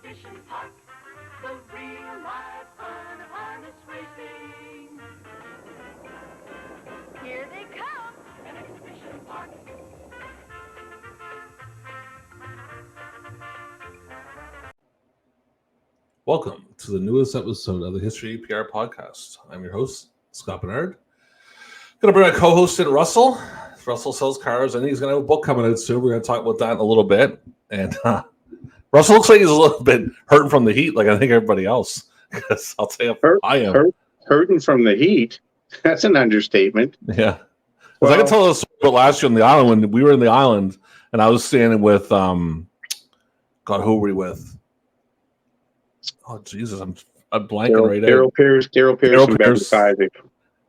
exhibition park, the real life fun of harness racing. Here they come, an exhibition park. Welcome to the newest episode of the History of EPR Podcast. I'm your host, Scott Bernard. Going to bring a co-host in, Russell. Russell sells cars. I think he's going to have a book coming out soon. We're going to talk about that in a little bit. And Russell looks like he's a little bit hurting from the heat, like I think everybody else. Because I'll tell you, I am. Hurting from the heat? That's an understatement. Yeah. Well, I can tell us about last year on the island when we were in the island, and I was standing with, God, who were we with? Oh, Jesus, I'm blanking right now. Daryl Pierce,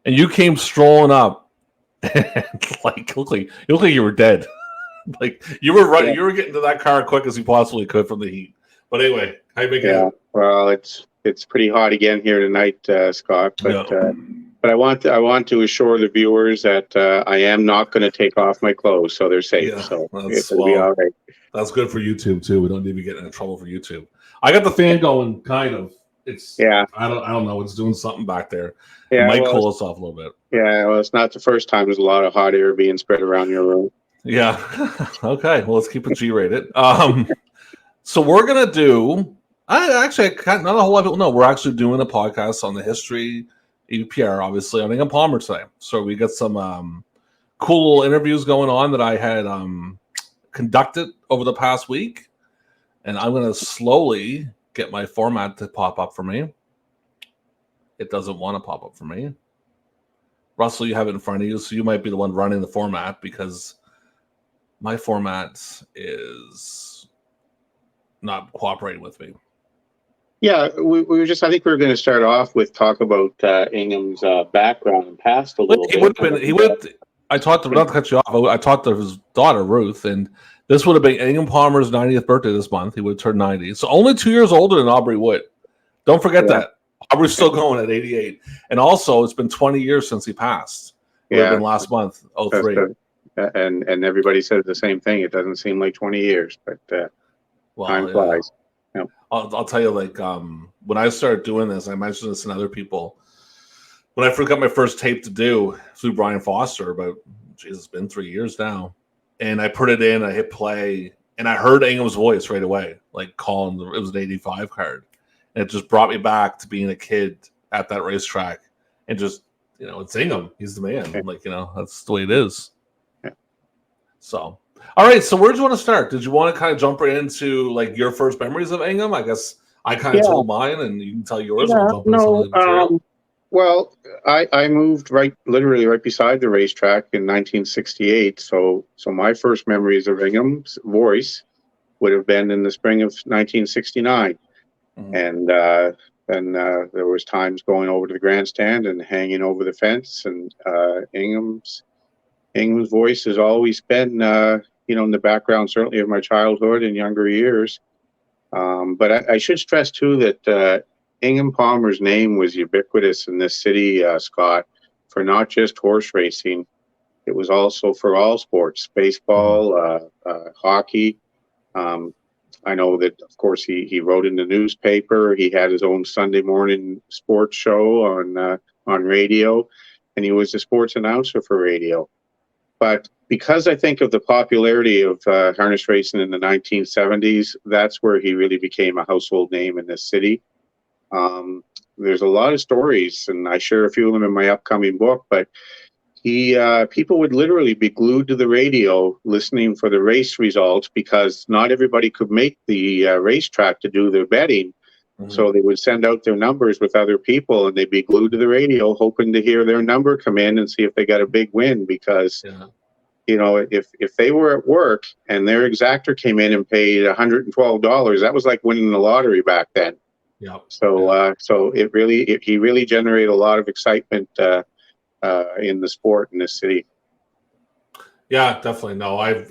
and you came strolling up, and like you look like you were dead. Like you were running, you were getting to that car quick as you possibly could from the heat. But anyway, how you making it? Well, it's pretty hot again here tonight, Scott. But I want to assure the viewers that I am not going to take off my clothes, so they're safe. Yeah, so it'll be all right. That's good for YouTube too. We don't need to get into trouble for YouTube. I got the fan going, kind of. It's I don't know. It's doing something back there. It might cool us off a little bit. Yeah, well, it's not the first time there's a lot of hot air being spread around your room. Yeah. Okay. Well, let's keep it G-rated. So we're gonna do. Not a whole lot of people know we're actually doing a podcast on the history EPR, obviously on Ingham Palmer today. So we got some cool little interviews going on that I had conducted over the past week. And I'm going to slowly get my format to pop up for me. It doesn't want to pop up for me. Russell, you have it in front of you, so you might be the one running the format because my format is not cooperating with me. Yeah, we were just. I think we were going to start off with talk about Ingham's background and past a little bit. I talked to, not to cut you off, I talked to his daughter, Ruth, and this would have been Ingham Palmer's 90th birthday this month. He would have turned 90. So only 2 years older than Aubrey Wood. Don't forget that. Aubrey's still going at 88. And also, it's been 20 years since he passed. It would have been last month, 03. And everybody said the same thing. It doesn't seem like 20 years, but time flies. Yeah. I'll tell you, like, when I started doing this, I mentioned this to other people. When I first got my first tape to do, through Brian Foster, it's been 3 years now. And I put it in, I hit play, and I heard Ingham's voice right away, like calling. It was an 85 card. And it just brought me back to being a kid at that racetrack. And just, it's Ingham. He's the man. Okay. Like, that's the way it is. Yeah. So, all right. So where do you want to start? Did you want to kind of jump right into, like, your first memories of Ingham? I guess I kind of told mine, and you can tell yours. Well, I moved literally right beside the racetrack in 1968. So my first memories of Ingham's voice would have been in the spring of 1969. Mm-hmm. And then there was times going over to the grandstand and hanging over the fence. And Ingham's voice has always been, in the background, certainly of my childhood and younger years. But I should stress, too, that Ingham Palmer's name was ubiquitous in this city, Scott, for not just horse racing. It was also for all sports, baseball, hockey. I know that, of course, he wrote in the newspaper. He had his own Sunday morning sports show on radio, and he was a sports announcer for radio. But because I think of the popularity of harness racing in the 1970s, that's where he really became a household name in this city. There's a lot of stories, and I share a few of them in my upcoming book, but people would literally be glued to the radio listening for the race results because not everybody could make the racetrack to do their betting. Mm-hmm. So they would send out their numbers with other people, and they'd be glued to the radio hoping to hear their number come in and see if they got a big win because, if they were at work and their exactor came in and paid $112, that was like winning the lottery back then. Yeah. So he really generated a lot of excitement in the sport in this city. Yeah, definitely. No, I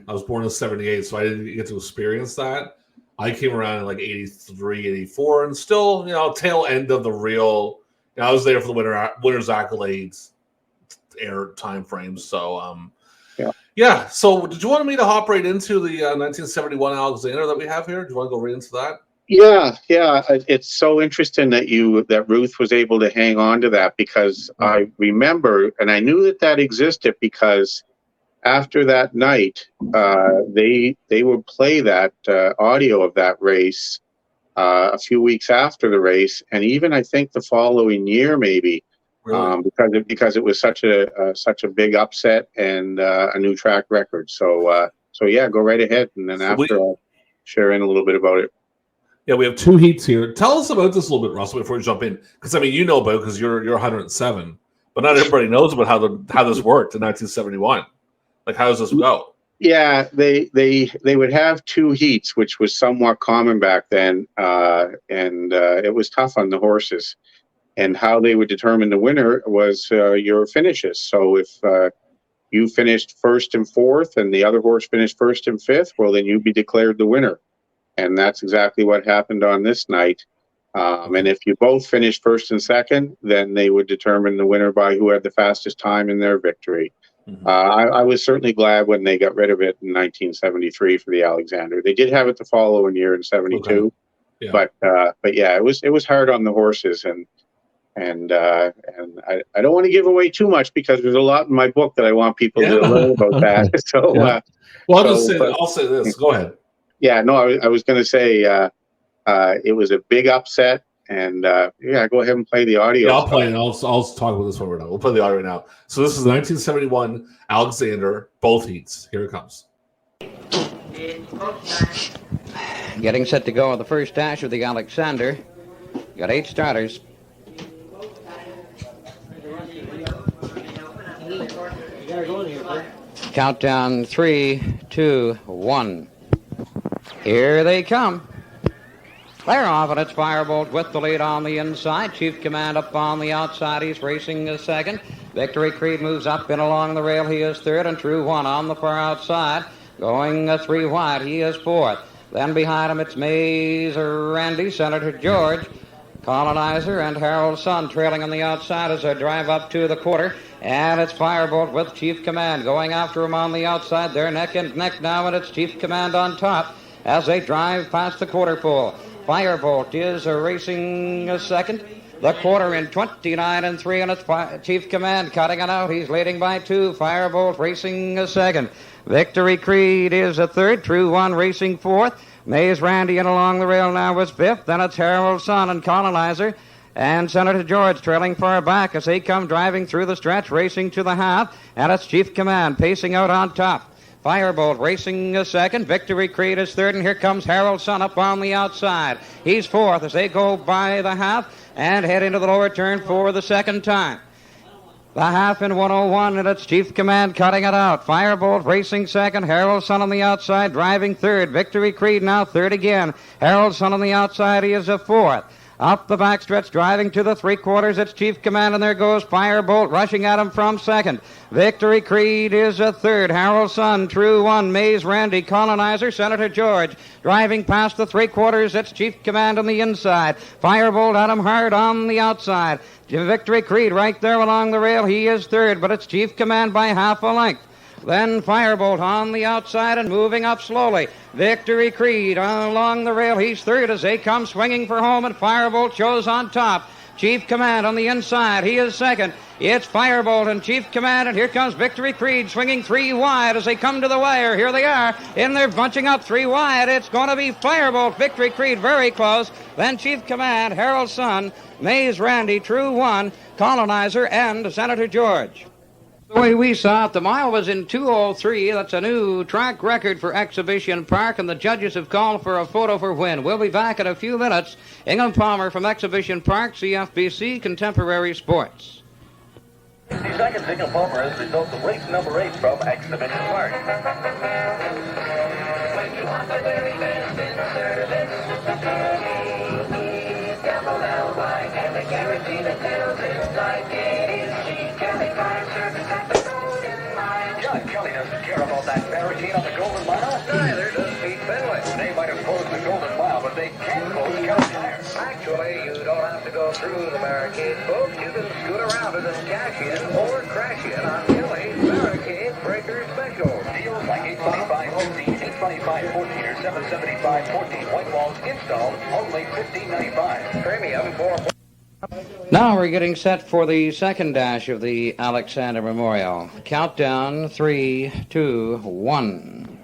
was born in 78, so I didn't get to experience that. I came around in like 83, 84, and still, tail end of the real. I was there for the winner's accolades air time frames. So, yeah. So, did you want me to hop right into the 1971 Alexander that we have here? Do you want to go right into that? Yeah. It's so interesting that Ruth was able to hang on to that, because I remember, and I knew that existed, because after that night, they would play that audio of that race a few weeks after the race, and even I think the following year, maybe, Really? because it was such a big upset and a new track record. So yeah, go right ahead, and then So after I'll share in a little bit about it. Yeah, we have 2 heats here. Tell us about this a little bit, Russell, before we jump in, because I mean, you know about it because you're 107, but not everybody knows about how this worked in 1971. Like, how does this go? Yeah, they would have 2 heats, which was somewhat common back then, and it was tough on the horses. And how they would determine the winner was your finishes. So if you finished first and fourth, and the other horse finished first and fifth, well, then you'd be declared the winner. And that's exactly what happened on this night. And if you both finished first and second, then they would determine the winner by who had the fastest time in their victory. Mhm. I was certainly glad when they got rid of it in 1973 for the Alexander. They did have it the following year in 72, Okay. Yeah. but yeah, it was hard on the horses, and I don't want to give away too much, because there's a lot in my book that I want people to learn about that. So, Yeah. Well, I'll say this. Go ahead. Yeah, no, I was going to say it was a big upset, and yeah, go ahead and play the audio. Yeah, I'll play it. I'll talk about this one right now. We'll play the audio right now. So this is 1971 Alexander, both heats. Here it comes. Getting set to go on the first dash of the Alexander. Got 8 starters. Countdown 3, 2, 1. Here they come. They're off, and it's Firebolt with the lead on the inside. Chief Command up on the outside. He's racing a second. Victory Creed moves up and along the rail. He is third, and True One on the far outside. Going 3 wide. He is fourth. Then behind him, it's Mays, Randy, Senator George, Colonizer, and Harold's Son trailing on the outside as they drive up to the quarter. And it's Firebolt with Chief Command going after him on the outside. They're neck and neck now, and it's Chief Command on top as they drive past the quarter pole. Firebolt is racing a second. The quarter in 29 and 3, and it's Chief Command cutting it out. He's leading by 2. Firebolt racing a second. Victory Creed is a third. True One racing fourth. Mays Randy in along the rail now was fifth. Then it's Harold's Son and Colonizer. And Senator George trailing far back as they come driving through the stretch, racing to the half. And it's Chief Command pacing out on top. Firebolt racing a second. Victory Creed is third, and here comes Harold's Son up on the outside. He's fourth as they go by the half and head into the lower turn for the second time. The half in 101, and it's Chief Command cutting it out. Firebolt racing second. Harold's Son on the outside, driving third. Victory Creed now third again. Harold's Son on the outside, he is a fourth. Up the backstretch, driving to the 3/4, it's Chief Command, and there goes Firebolt rushing at him from second. Victory Creed is a third. Harold's Son, True One, Mays Randy, Colonizer, Senator George. Driving past the 3/4, it's Chief Command on the inside. Firebolt at him hard on the outside. Victory Creed right there along the rail, he is third, but it's Chief Command by half a length. Then Firebolt on the outside and moving up slowly. Victory Creed along the rail. He's third as they come swinging for home, and Firebolt shows on top. Chief Command on the inside. He is second. It's Firebolt and Chief Command, and here comes Victory Creed swinging 3 wide as they come to the wire. Here they are, and they're bunching up 3 wide. It's going to be Firebolt, Victory Creed very close. Then Chief Command, Harold's Son, Mays Randy, True One, Colonizer, and Senator George. The way we saw it, the mile was in 2:03. That's a new track record for Exhibition Park, and the judges have called for a photo for win. We'll be back in a few minutes. Ingham Palmer from Exhibition Park, CFBC Contemporary Sports. 60 seconds, Ingham Palmer as a result of race number 8 from Exhibition Park. When you want the very best in service, Gamble L-Y, and the guarantee that tells inside is cheap. Kelly Car Service at the Golden Mile. John Kelly doesn't care about that barricade on the Golden Mile. Neither does Pete Fenway. They might have closed the Golden Mile, but they can't close Kelly Tire. Actually, you don't have to go through the barricade, folks. You can scoot around it and cash in or crash in on Kelly's Barricade Breaker Special. Deals like $8.25 home seats, 625.14 or 775.14. White walls installed, only $15.95. Premium for... Now we're getting set for the second dash of the Alexander Memorial. Countdown, 3, 2, 1.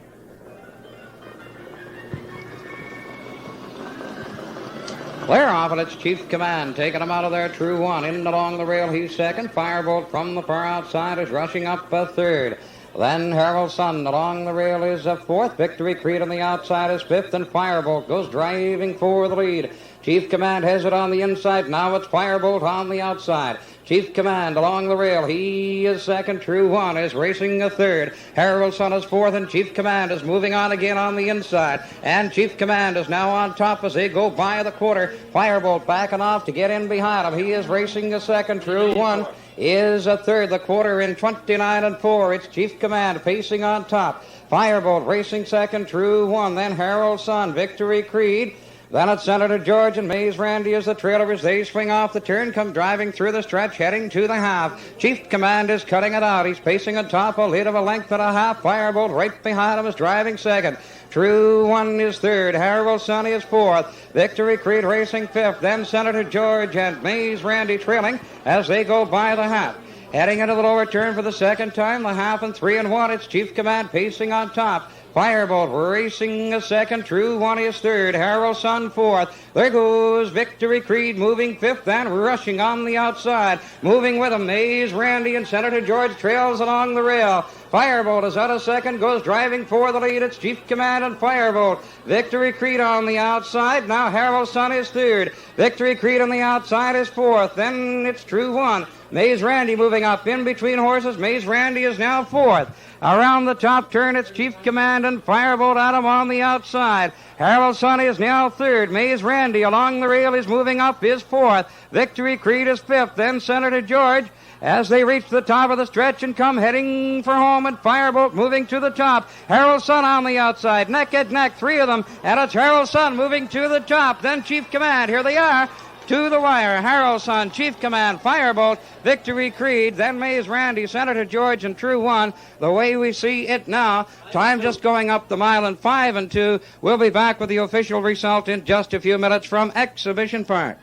Clear off, and it's Chief Command taking him out of there. True one. In along the rail, he's second. Firebolt from the far outside is rushing up a third. Then Harold Sun along the rail is a fourth. Victory Creed on the outside is fifth, and Firebolt goes driving for the lead. Chief Command has it on the inside. Now it's Firebolt on the outside. Chief Command along the rail. He is second. True one is racing a third. Harold Sun is fourth, and Chief Command is moving on again on the inside. And Chief Command is now on top as they go by the quarter. Firebolt backing off to get in behind him. He is racing a second. True one is a third. The quarter in 29 and 4. It's Chief Command pacing on top. Firebolt racing second. True one. Then Harold Sun. Victory Creed. Then it's Senator George and Mays Randy as the trailer as they swing off the turn, come driving through the stretch, heading to the half. Chief Command is cutting it out. He's pacing atop a lead of a length and a half. Firebolt right behind him is driving second. True one is third. Harold Sun is fourth. Victory Creed racing fifth. Then Senator George and Mays Randy trailing as they go by the half. Heading into the lower turn for the second time, the half and 3 and 1. It's Chief Command pacing on top. Firebolt racing a second. True one is third. Harold Sun fourth. There goes Victory Creed moving fifth and rushing on the outside. Moving with him, Mays Randy and Senator George trails along the rail. Firebolt is out of second, goes driving for the lead. It's Chief Command and Firebolt. Victory Creed on the outside. Now Harold Sun is third. Victory Creed on the outside is fourth. Then it's True one. Mays Randy moving up in between horses. Mays Randy is now fourth. Around the top turn, it's Chief Command and Firebolt Adam on the outside. Harold Sun is now third. Mays Randy along the rail is moving up, is fourth. Victory Creed is fifth. Then Senator George as they reach the top of the stretch and come heading for home, and Firebolt moving to the top. Harold Sun on the outside. Neck and neck, three of them, and it's Harold Sun moving to the top. Then Chief Command. Here they are. To the wire, Harold Sun, Chief Command, Firebolt, Victory Creed, then Mays Randy, Senator George, and True One. The way we see it now, time just going up the mile in 5 and 2. We'll be back with the official result in just a few minutes from Exhibition Park.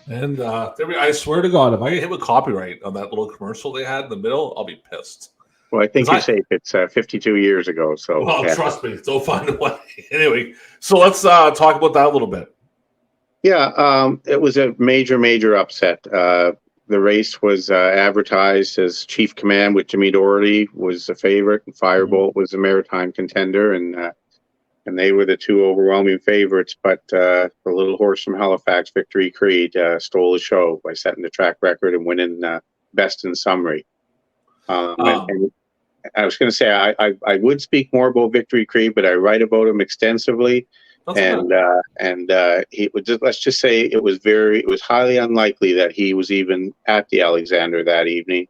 And I swear to God, if I get hit with copyright on that little commercial they had in the middle, I'll be pissed. Well, I think you're safe. It's 52 years ago. So, well, yeah. Trust me, they'll find a way. Anyway, so let's talk about that a little bit. Yeah, it was a major upset. The race was advertised as Chief Command with Jimmy Doherty was the favorite, and Firebolt was the maritime contender, and they were the two overwhelming favorites. But the little horse from Halifax, Victory Creed, stole the show by setting the track record and winning best in summary. And I was going to say I would speak more about Victory Creed, but I write about him extensively. And he would just, let's just say it was highly unlikely that he was even at the Alexander that evening,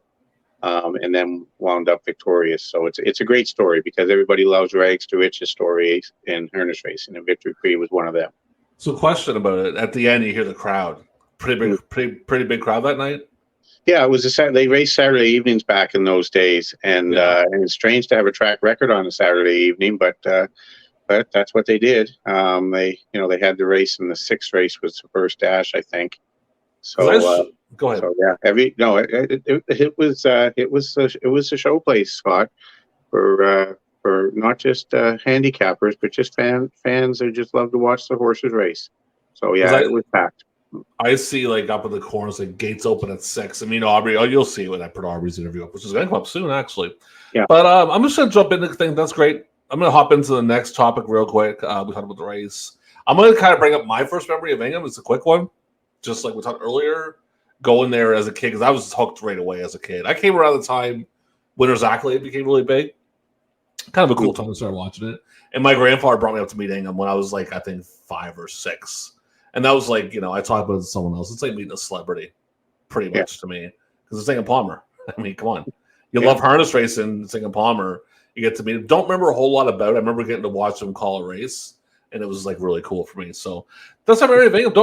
and then wound up victorious. So it's a great story because everybody loves rags to riches stories in harness racing, and Victory Creed was one of them. So, question about it: at the end, you hear the crowd, pretty big crowd that night. Yeah, it was they raced Saturday evenings back in those days, and it's strange to have a track record on a Saturday evening, but that's what they did. They had the race, and the sixth race was the first dash, I think. So go ahead. So yeah, it was a showplace spot for not just handicappers, but just fans who just love to watch the horses race. So yeah, it was packed. I see up in the corners, gates open at 6. I mean, Aubrey, you'll see when I put Aubrey's interview up, which is going to come up soon, actually. Yeah. But I'm just going to jump into the thing. That's great. I'm going to hop into the next topic real quick. We talked about the race. I'm going to kind of bring up my first memory of Ingham. It's a quick one. Just like we talked earlier, going there as a kid, because I was hooked right away as a kid. I came around the time Winner's Accolade became really big. Kind of a cool time to start watching it. And my grandfather brought me up to meet Ingham when I was I think 5 or 6. And that was I talked about it to someone else. It's like meeting a celebrity, pretty much to me. Because it's Ingham Palmer. I mean, come on. You love harness racing, it's Ingham Palmer. You get to meet him. Don't remember a whole lot about it. I remember getting to watch him call a race, and it was really cool for me. So that's how I met Ingham.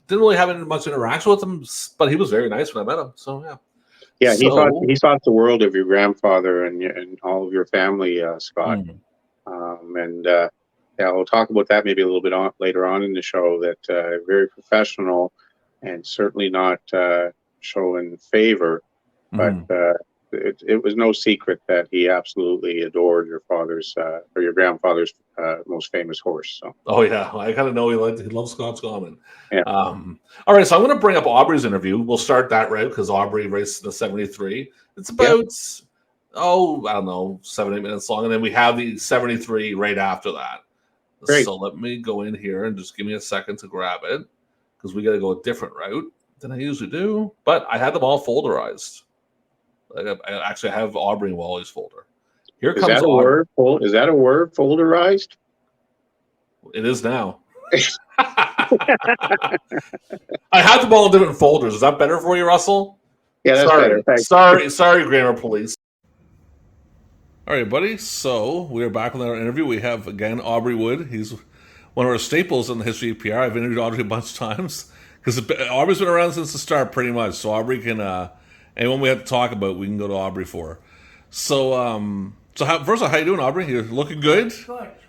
Didn't really have any much interaction with him, but he was very nice when I met him. So Yeah, So, he thought the world of your grandfather and all of your family, Scott. mm, And yeah, we'll talk about that maybe a little bit later on in the show. That very professional and certainly not showing favor, but mhm. it was no secret that he absolutely adored your father's or your grandfather's most famous horse. So Oh yeah, I kind of know he loves Scott's Common. yeah, All right, so I'm going to bring up Aubrey's interview. We'll start that right because Aubrey raced in the '73. It's yeah, about I don't know 7-8 minutes long, and then we have the '73 right after that. great. So let me go in here and just give me a second to grab it because we got to go a different route than I usually do. But I had them all folderized. I actually have Aubrey and Wally's folder. Here Is comes that a Aubrey. word? Is that a word? Folderized? It is now. I have them all in different folders. Is that better for you, Russell? Yeah, that's better. Thanks. Sorry, grammar police. All right, buddy. So we are back with our interview. We have again Aubry Wood. He's one of our staples in the history of EPR. I've interviewed Aubry a bunch of times because Aubrey's been around since the start, pretty much. So Aubrey can anyone we have to talk about, we can go to Aubrey for. So first of all, how you doing, Aubrey? You're looking good.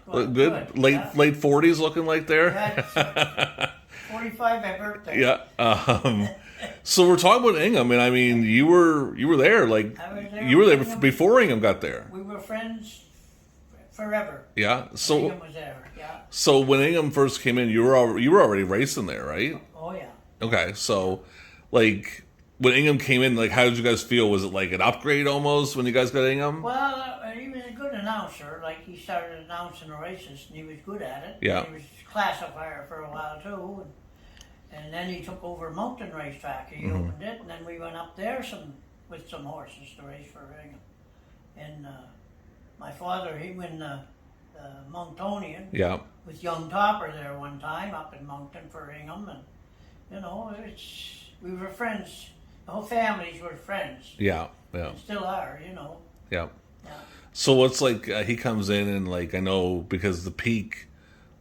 Look good. Late 40s, looking like there. Yeah, 45 my birthday. Yeah. So we're talking about Ingham, and I mean, you were there, like I was there you were there with Ingham. before Ingham got there. We were friends forever. Yeah. So Ingham was there. Yeah. so when Ingham first came in, you were already racing there, right? Oh yeah. Okay. So like when Ingham came in, like how did you guys feel? Was it like an upgrade almost when you guys got Ingham? Well, he was a good announcer. Like he started announcing the races, and he was good at it. Yeah. He was classifier for a while too, and then he took over Moncton Racetrack. He opened it, and then we went up there with some horses to race for Ingham. And my father, he won the Monctonian Yeah. with young Topper there one time up in Moncton for Ingham, and you know, we were friends. The whole families were friends. Yeah. Yeah. Still are, you know. Yeah. Yeah. So what's like he comes in and like I know because the peak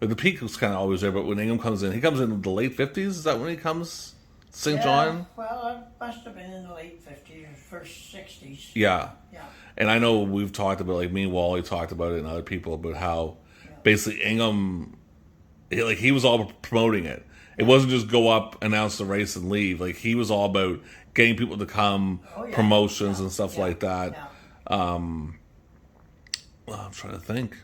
was kind of always there, but when Ingham comes in, he comes in the late 50s. Is that when he comes? St. Yeah, John? well, it must have been in the late 50s or first 60s. Yeah. Yeah. And I know we've talked about, like me and Wally talked about it and other people, about how basically Ingham, he was all promoting it. It wasn't just go up, announce the race, and leave. Like he was all about getting people to come, promotions and stuff like that. Yeah. Well, I'm trying to think.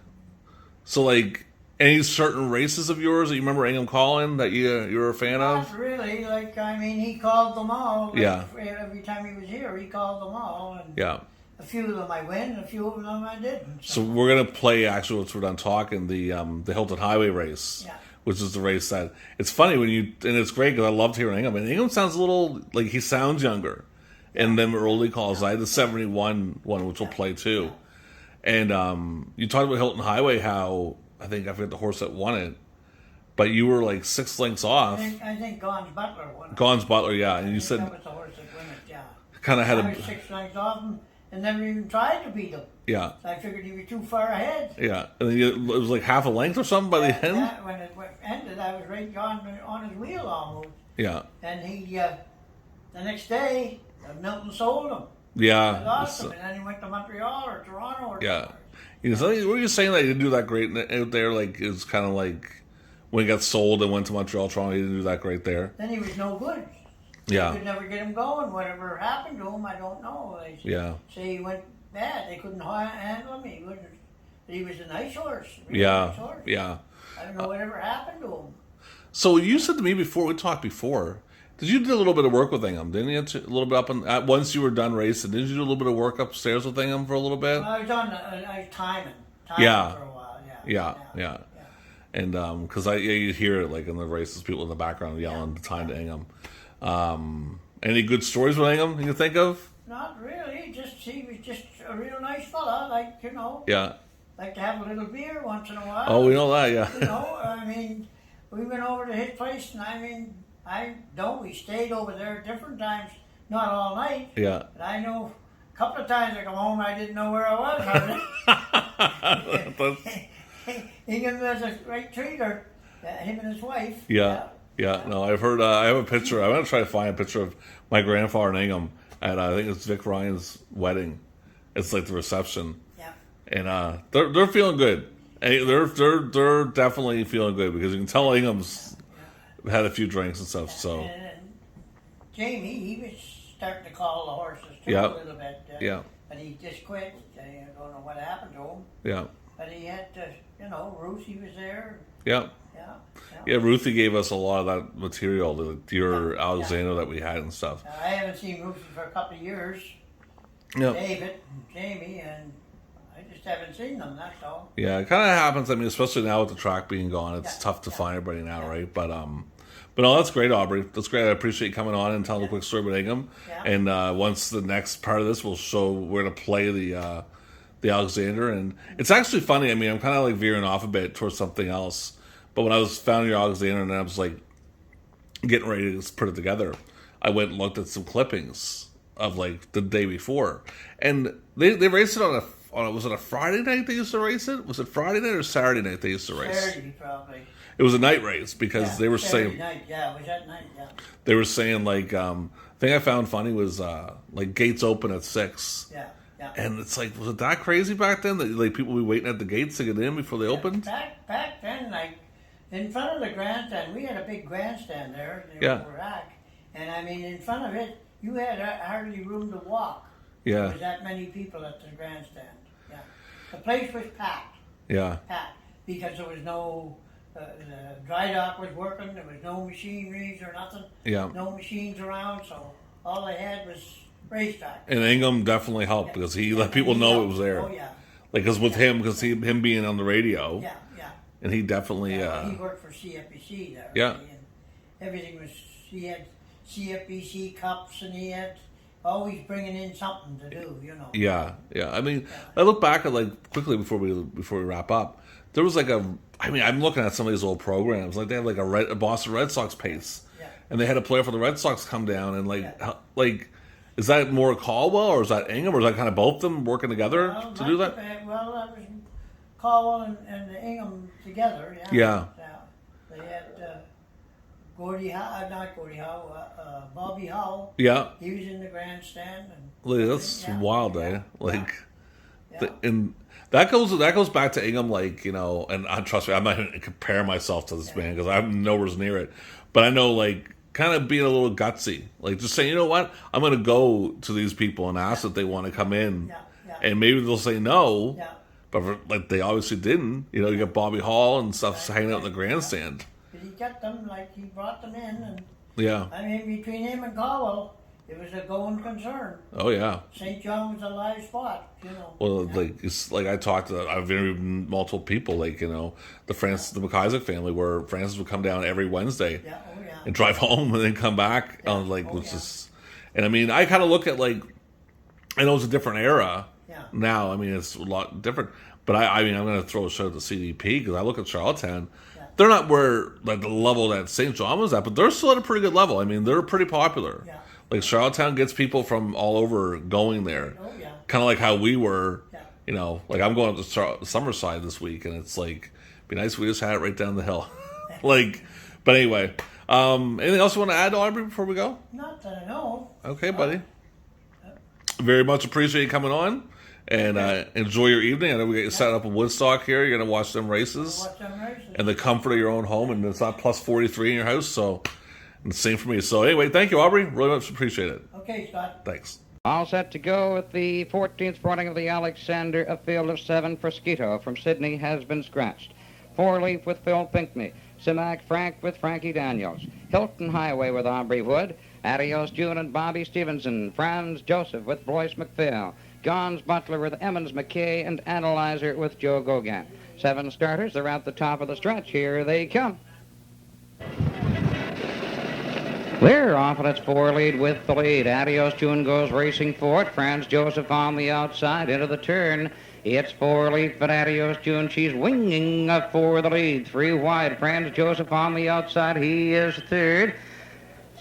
So like any certain races of yours that you remember Ingham calling that you were a fan of? Not really. Like, I mean, he called them all. Like, Yeah. Every time he was here, he called them all. And Yeah. a few of them I win, a few of them I didn't. So we're gonna play actually once we're done talking the Hilton Highway race, Yeah. which is the race that it's funny when you and it's great because I loved hearing Ingham. And Ingham sounds a little like he sounds younger. And then early calls, I had the 71 one, which we'll play too. And you talked about Hilton Highway, how I forget the horse that won it, but you were like 6 lengths off. I think Gons Butler won it. Gons Butler, yeah, and you I think said that was the horse that won it, yeah. kind of had I was 6 lengths off him and never even tried to beat him. yeah, I figured he was too far ahead. yeah, and then it was like half a length or something by the end. Yeah, when it ended, I was right on his wheel almost. Yeah, And he, the next day, Milton sold him. I yeah, lost him, and then he went to Montreal or Toronto or yeah. somewhere. You know, were you saying that he didn't do that great out there? Like it's kind of like when he got sold and went to Montreal, Toronto, he didn't do that great there. Then he was no good. Yeah, They could never get him going. Whatever happened to him, I don't know. They yeah, say he went bad. They couldn't handle him. He was a nice horse. Really yeah, nice horse. yeah. I don't know whatever happened to him. So you said to me before we talked before, did you do a little bit of work with Ingham? Didn't you? A little bit up once you were done racing, didn't you do a little bit of work upstairs with Ingham for a little bit? I was timing Yeah. for a while. Yeah. And because you hear it like in the races, people in the background yelling the time to Ingham. Any good stories with Ingham you can think of? Not really. He was just a real nice fella. Like, you know, Yeah. like to have a little beer once in a while. Oh, we know that. Yeah. You know, I mean, we went over to his place, and I mean, we stayed over there at different times, not all night. Yeah. But I know a couple of times I come home, I didn't know where I was. Ingham was a great treater, him and his wife. Yeah. No, I've heard. I have a picture. I'm gonna try to find a picture of my grandfather and Ingham. at I think it's Vic Ryan's wedding. It's like the reception, Yeah. and they're feeling good. Hey, they're definitely feeling good because you can tell Ingham's had a few drinks and stuff. So And Jamie, he was starting to call the horses too Yeah. a little bit. Yeah. But he just quit. I don't know what happened to him. yeah, But he had, Ruthie was there. yeah. Yeah, Ruthie gave us a lot of that material, the deer Alexander that we had and stuff. I haven't seen Ruthie for a couple of years. Yeah. David and Jamie, and I just haven't seen them, that's all. Yeah, it kind of happens. I mean, especially now with the track being gone, it's Yeah, tough to yeah. find everybody now, right? But no, that's great, Aubrey. That's great. I appreciate you coming on and telling a quick story about Ingham. Yeah. And once the next part of this, we're gonna play the Alexander, and it's actually funny. I mean, I'm kind of like veering off a bit towards something else. But when I was found your Alexander and I was like getting ready to put it together, I went and looked at some clippings of like the day before, and they raced it on was it a Friday night they used to race it? Was it Friday night or Saturday night they used to race? Saturday, probably. It was a night race because they were Saturday saying night, yeah, it was that night, yeah. they were saying like thing I found funny was like gates open at 6. Yeah, yeah. And it's like, was it that crazy back then that like people would be waiting at the gates to get in before they opened? Back then, like, in front of the grandstand, we had a big grandstand there in the Yeah. upper rack. And I mean, in front of it, you had hardly room to walk. There Yeah, was that many people at the grandstand. Yeah. The place was packed, yeah, because there was no, the dry dock was working, there was no machineries or nothing. yeah. No machines around, so all they had was racetrack. And Ingham definitely helped because he let people know it was there. Oh, yeah. Like, because with him, because him being on the radio, Yeah, yeah. and he definitely, He worked for CFBC there. Yeah. And everything was, he had CFBC cups and he had always bringing in something to do, yeah. I mean, I look back at like quickly before we wrap up. There was like I'm looking at some of these old programs. Like they have like a Boston Red Sox pace, Yeah. and they had a player for the Red Sox come down and like. Is that more Caldwell or is that Ingham or is that kind of both of them working together to do that? Well, that was Caldwell and Ingham together, yeah. Yeah. They had Bobby Howe. Yeah. He was in the grandstand. And That's wild, eh? Like, Yeah. and that goes back to Ingham, like, and trust me, I'm not going to compare myself to this man because I'm nowhere near it. But I know, like, kind of being a little gutsy, like just saying, you know what, I'm going to go to these people and ask if they want to come in, and maybe they'll say no, but like they obviously didn't. You got Bobby Hall and stuff hanging out in the grandstand. But he got them, like he brought them in, and Yeah. I mean, between him and Caldwell, it was a going concern. Oh yeah. St. John was a live spot, Well, like it's like I've interviewed multiple people, like the McIsaac family, where Francis would come down every Wednesday Yeah, oh yeah. and drive home and then come back, and I mean, I kind of look at like, I know it's a different era now. I mean, it's a lot different, but I mean, I'm going to throw a shout out to CDP because I look at Charlottetown. They're not where like the level that St. John was at, but they're still at a pretty good level. I mean, they're pretty popular. Yeah. Like Charlottetown gets people from all over going there. Oh yeah. Kind of like how we were, Yeah. like I'm going up to Summerside this week, and it's like, be nice if we just had it right down the hill. Like, but anyway, anything else you want to add, Aubrey, before we go? Not that I know. Okay, buddy. Very much appreciate you coming on, and enjoy your evening. I know we got you set up in Woodstock here. You're going to watch them races. Watch them races. And the comfort of your own home, and it's not plus 43 in your house, so and same for me. So anyway, thank you, Aubrey. Really much appreciate it. Okay, Scott. Thanks. All set to go with the 14th running of the Alexander. A field of 7 for Skeeto from Sydney has been scratched. 4-Leaf with Phil Pinckney. Simac Frank with Frankie Daniels. Hilton Highway with Aubrey Wood. Adios June and Bobby Stevenson. Franz Joseph with Blois McPhail. Gons Butler with Emmons McKay, and Analyzer with Joe Gogan. 7 starters. They're at the top of the stretch. Here they come. They're off, and it's 4 lead with the lead. Adios June goes racing for it. Franz Joseph on the outside into the turn. It's 4 lead, but Adios June, she's winging up for the lead. 3 wide. Franz Joseph on the outside. He is third.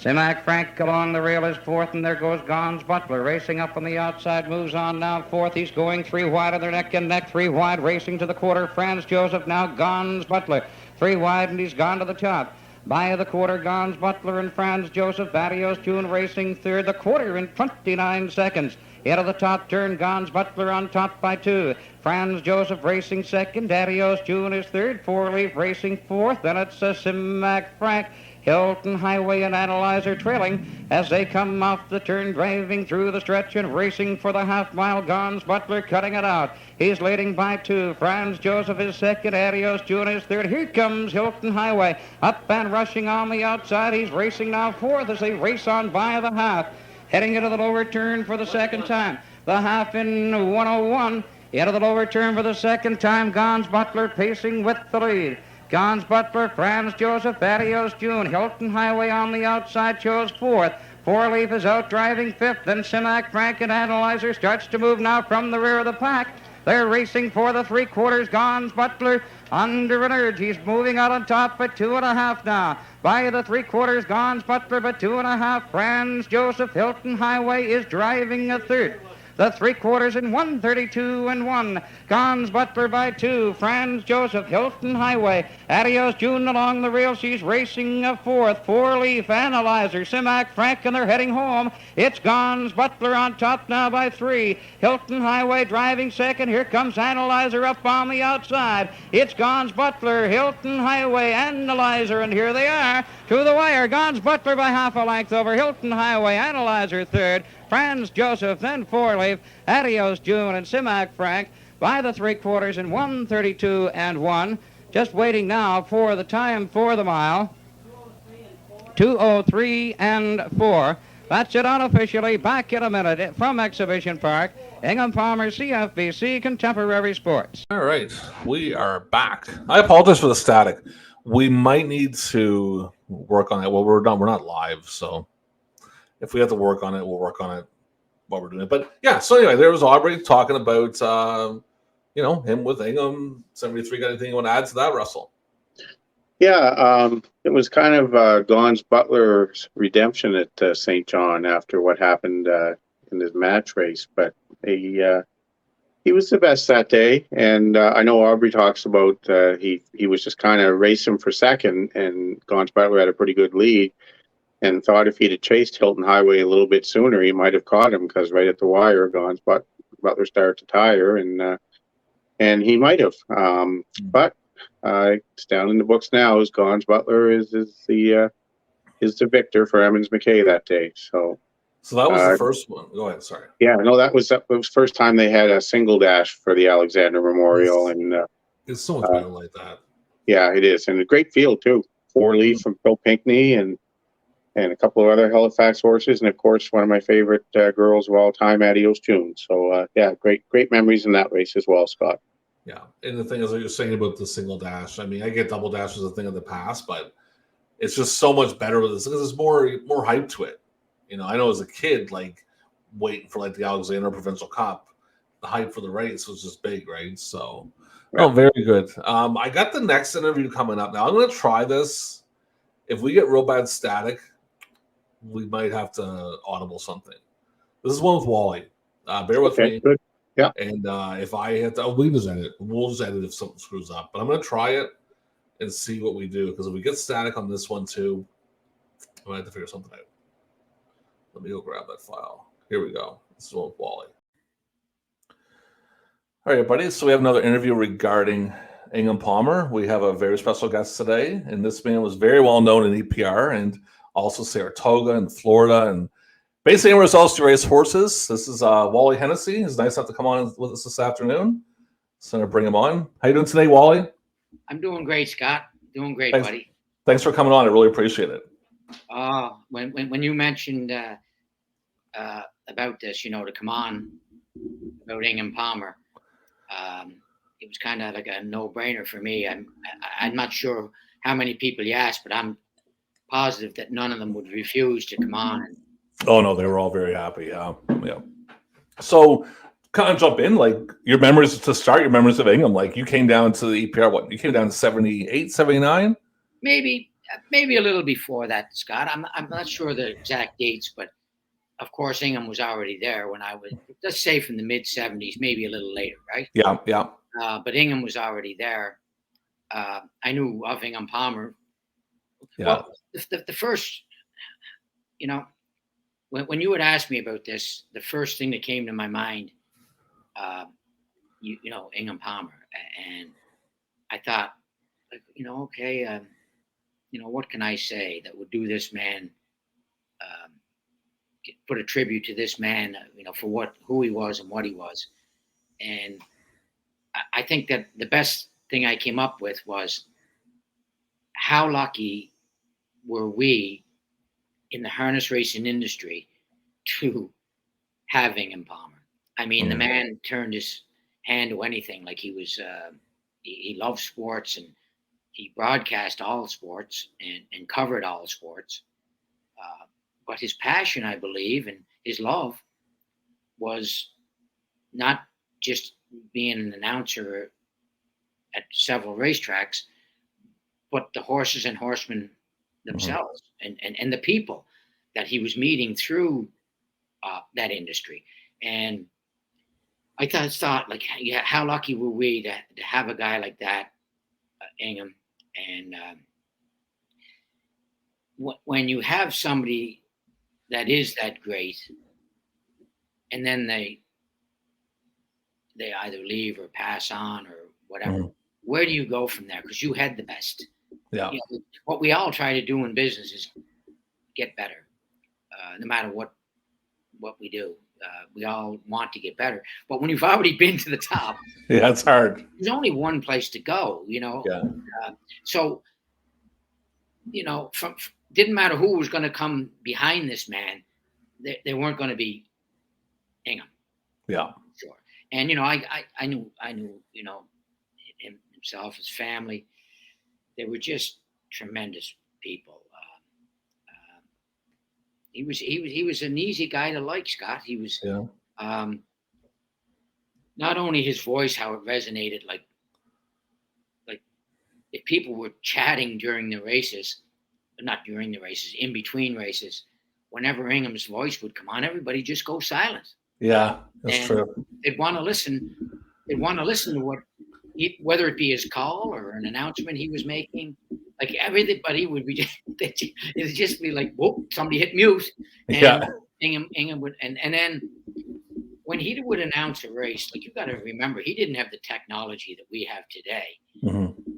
Simac Frank along the rail is 4th, and there goes Gons Butler racing up on the outside, moves on now 4th. He's going 3 wide of their neck and neck, 3 wide, racing to the quarter. Franz Joseph now, Gons Butler 3 wide, and he's gone to the top. By the quarter, Gons Butler and Franz Joseph. Barrios June racing third. The quarter in 29 seconds. Into the top turn, Gons Butler on top by 2. Franz Joseph racing second. Barrios June is third. Four Leaf racing fourth. Then it's Simac Frank. Hilton Highway and Analyzer trailing as they come off the turn, driving through the stretch and racing for the half mile. Gons Butler cutting it out. He's leading by 2. Franz Joseph is second. Arios June is third. Here comes Hilton Highway up and rushing on the outside. He's racing now fourth as they race on by the half. Heading into the lower turn for the second time. The half in 101. Into the lower turn for the second time. Gons Butler pacing with the lead. Gons Butler, Franz Joseph, Barrios June. Hilton Highway on the outside shows fourth. Four Leaf is out driving fifth. Then Simac Frank and Analyzer starts to move now from the rear of the pack. They're racing for the three-quarters. Gons Butler under an urge. He's moving out on top at 2.5 now. By the three-quarters, Gons Butler but 2.5. Franz Joseph, Hilton Highway is driving a third. The three-quarters in 1:32 and 1. Gons Butler by 2. Franz Joseph, Hilton Highway. Adios June along the rail. She's racing a fourth. Four Leaf, Analyzer, Simac Frank, and they're heading home. It's Gons Butler on top now by 3. Hilton Highway driving second. Here comes Analyzer up on the outside. It's Gons Butler, Hilton Highway, Analyzer, and here they are to the wire. Gons Butler by half a length over Hilton Highway. Analyzer third. Franz Joseph, then Four Leaf, Adios June, and Simac Frank by the three-quarters in 1:32 and 1. Just waiting now for the time for the mile. 2:03 and 4. That's it unofficially. Back in a minute from Exhibition Park. Ingham Palmer, CFBC Contemporary Sports. All right, we are back. I apologize for the static. We might need to work on it. Well, we're not live, so if we have to work on it, we'll work on it while we're doing it. But yeah, so anyway, there was Aubrey talking about him with Ingham 73. Got anything you want to add to that, Russell? Yeah, it was kind of Gons Butler's redemption at St. John after what happened in his match race, but he was the best that day. And I know Aubrey talks about he was just kind of racing for second, and Gons Butler had a pretty good lead, and thought if he'd have chased Hilton Highway a little bit sooner, he might have caught him, because right at the wire, Gons Butler started to tire, and he might have. But it's down in the books now. As Gons Butler is the victor for Emmons McKay that day. So that was the first one. Go ahead. Sorry. Yeah, no, that was the first time they had a single dash for the Alexander Memorial, and it's so much better like that. Yeah, it is, and a great field too. Four Leaf from Phil Pinckney and a couple of other Halifax horses, and of course one of my favorite girls of all time, Adios June. So yeah, great memories in that race as well, Scott. Yeah, and the thing is, like you're saying about the single dash. I mean, I get double dash as a thing of the past, but it's just so much better with this because there's more hype to it. I know as a kid, like waiting for like the Alexander Provincial Cup, the hype for the race was just big, right? So, oh, very good. I got the next interview coming up now. I'm going to try this. If we get real bad static, we might have to audible something. This is one with Wally. Bear with me. Good. Yeah. And if I have to, we'll just edit if something screws up. But I'm going to try it and see what we do. Because if we get static on this one too, I might have to figure something out. Let me go grab that file. Here we go. This is one with Wally. All right, buddy. So we have another interview regarding Ingham Palmer. We have a very special guest today. And this man was very well known in EPR and also Saratoga and Florida and basically anywhere else to race horses. This is Wally Hennessey. It's nice to have to come on with us this afternoon. So I'm going to bring him on. How you doing today, Wally? I'm doing great, Scott. Doing great, Thanks. buddy. Thanks for coming on. I really appreciate it. When you mentioned about this, to come on about Ingham Palmer, it was kind of like a no-brainer for me. I'm not sure how many people you asked, but I'm positive that none of them would refuse to come on. Oh no, they were all very happy. Yeah. So, kind of jump in, like your memories to start. Your memories of Ingham, like you came down to the EPR. What you came down to 78, 79? Maybe a little before that, Scott. I'm not sure the exact dates, but of course Ingham was already there when I was, let's say, from the mid 70s, maybe a little later, right? Yeah. But Ingham was already there. I knew of Ingham Palmer Yeah. Well, the first, you know, when you would ask me about this, the first thing that came to my mind, you know, Ingham Palmer, and I thought, like, you know, okay, you know, what can I say that would do this man, um, put a tribute to this man, you know, for who he was and what he was, and I think that the best thing I came up with was how lucky were we in the harness racing industry to have Ingham Palmer. I mean, the man turned his hand to anything. Like he loved sports and he broadcast all sports and covered all sports. But his passion, I believe, and his love was not just being an announcer at several racetracks, but the horses and horsemen themselves and the people that he was meeting through that industry. And I thought, like, yeah, how lucky were we to have a guy like that, Ingham. And when you have somebody that is that great, and then they either leave or pass on or whatever, where do you go from there? Because you had the best. Yeah. You know, what we all try to do in business is get better, no matter what we do. We all want to get better, but when you've already been to the top, Yeah, it's hard. there's only one place to go, you know. Yeah. So, you know, didn't matter who was going to come behind this man, they weren't going to be Ingham. Yeah. Sure. And you know, I knew, you know, himself, his family, they were just tremendous people. He was an easy guy to like, Scott. He was not only his voice, how it resonated, like if people were chatting during the races, not during the races, in between races, whenever Ingham's voice would come on, everybody just go silent. Yeah, that's true. They'd want to listen. They'd want to listen to whether it be his call or an announcement he was making. Like everybody would be, it'd just be like, whoop, somebody hit mute. And Ingham would, and then when he would announce a race, like you got to remember, he didn't have the technology that we have today.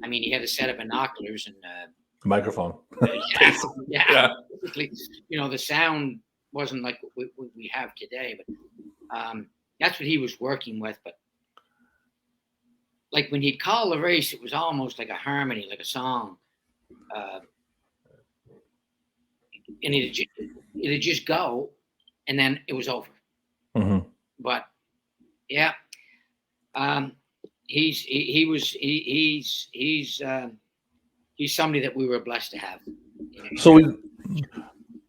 I mean, he had a set of binoculars and microphone. Yeah. Basically, you know, the sound wasn't like what we have today, but that's what he was working with. But like when he'd call the race, it was almost like a harmony, like a song. And it'd just go, and then it was over. But yeah, he's somebody that we were blessed to have. You know? So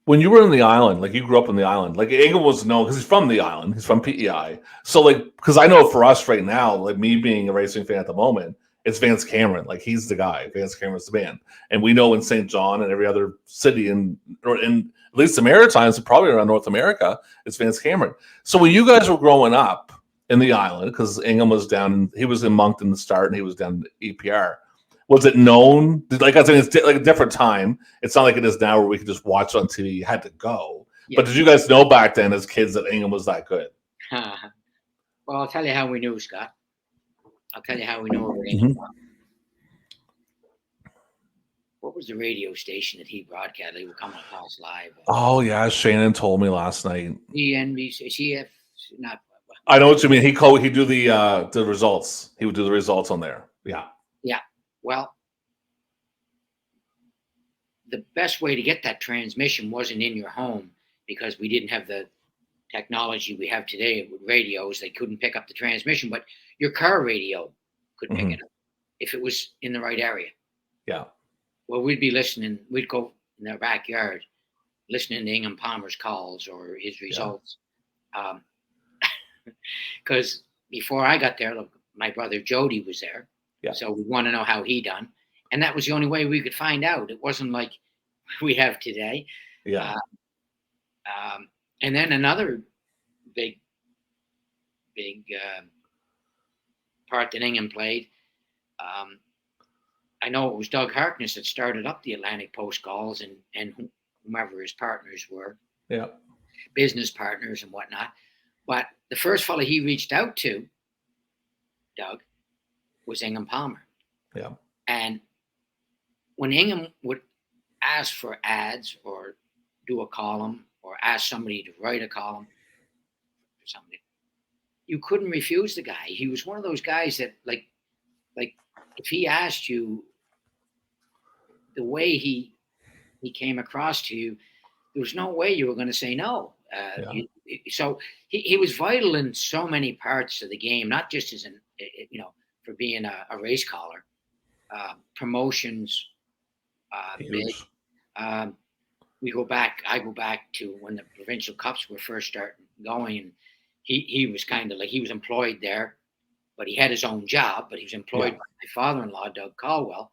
when you were in the island, like you grew up in the island, like Ingham was known because he's from the island, he's from PEI. So like, because I know for us right now, like me being a racing fan at the moment, it's Vance Cameron. Like he's the guy. Vance Cameron's the man. And we know in St. John and every other city in at least the Maritimes, probably around North America, it's Vance Cameron. So when you guys were growing up in the island, because Ingham was he was in Moncton to start and he was down in EPR. Was it known? Like I said, it's like a different time. It's not like it is now where we could just watch it on TV. You had to go. Yeah. But did you guys know back then as kids that Ingham was that good? Well, I'll tell you how we knew, Scott. I'll tell you how we know Ingham. What was the radio station that he broadcast? They were coming across live. Oh yeah, Shannon told me last night. NBC, CF, not. I know what you mean. He'd do the results. He would do the results on there. Yeah. Yeah. Well, the best way to get that transmission wasn't in your home because we didn't have the technology we have today with radios. They couldn't pick up the transmission, but your car radio could pick it up if it was in the right area. Yeah. Well, we'd be listening. We'd go in their backyard listening to Ingham Palmer's calls or his results. Because before I got there, my brother Jody was there. Yeah. So we want to know how he done. And that was the only way we could find out. It wasn't like we have today. Yeah. And then another big part that Ingham played, I know it was Doug Harkness that started up the Atlantic Post Galls and whomever his partners were, Yeah. business partners and whatnot. But the first fellow he reached out to, Doug, was Ingham Palmer. Yeah. And when Ingham would ask for ads or do a column or ask somebody to write a column for somebody, you couldn't refuse the guy. He was one of those guys that, like if he asked you, the way he came across to you, there was no way you were going to say no. So he was vital in so many parts of the game, not just as for being a race caller, promotions. Big. I go back to when the provincial cups were first starting going, and he was kind of like, he was employed there, but he had his own job, but he was employed by my father-in-law, Doug Caldwell.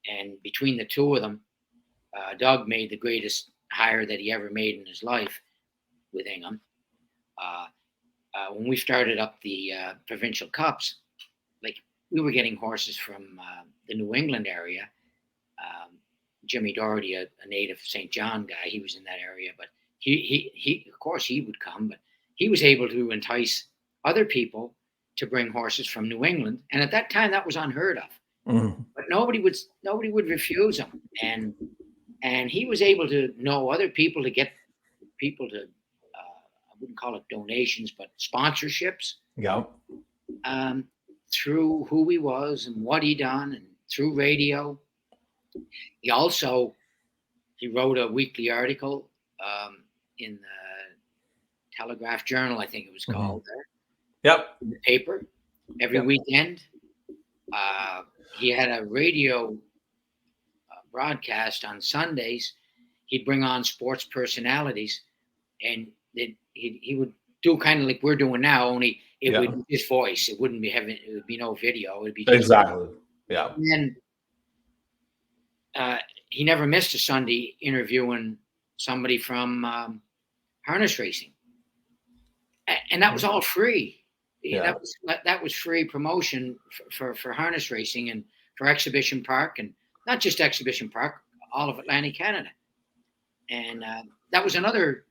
And between the two of them, Doug made the greatest hire that he ever made in his life with Ingham. When we started up the provincial cups, like, we were getting horses from the New England area. Jimmy Doherty, a native St. John guy, he was in that area, but he of course he would come, but he was able to entice other people to bring horses from New England, and at that time that was unheard of. Mm-hmm. But nobody would refuse him, and he was able to know other people, to get people to I wouldn't call it donations, but sponsorships. Yeah. Through who he was and what he done, and through radio. He wrote a weekly article in the Telegraph Journal, I think it was called, there. Yep. In the paper every weekend. He had a radio broadcast on Sundays. He'd bring on sports personalities, and he would do kind of like we're doing now, only it would be his voice. It wouldn't be it would be no video. It would be just exactly. Yeah. And then he never missed a Sunday interviewing somebody from harness racing, and that was all free. Yeah. That was free promotion for harness racing and for Exhibition Park, and not just Exhibition Park, all of Atlantic Canada. And that was another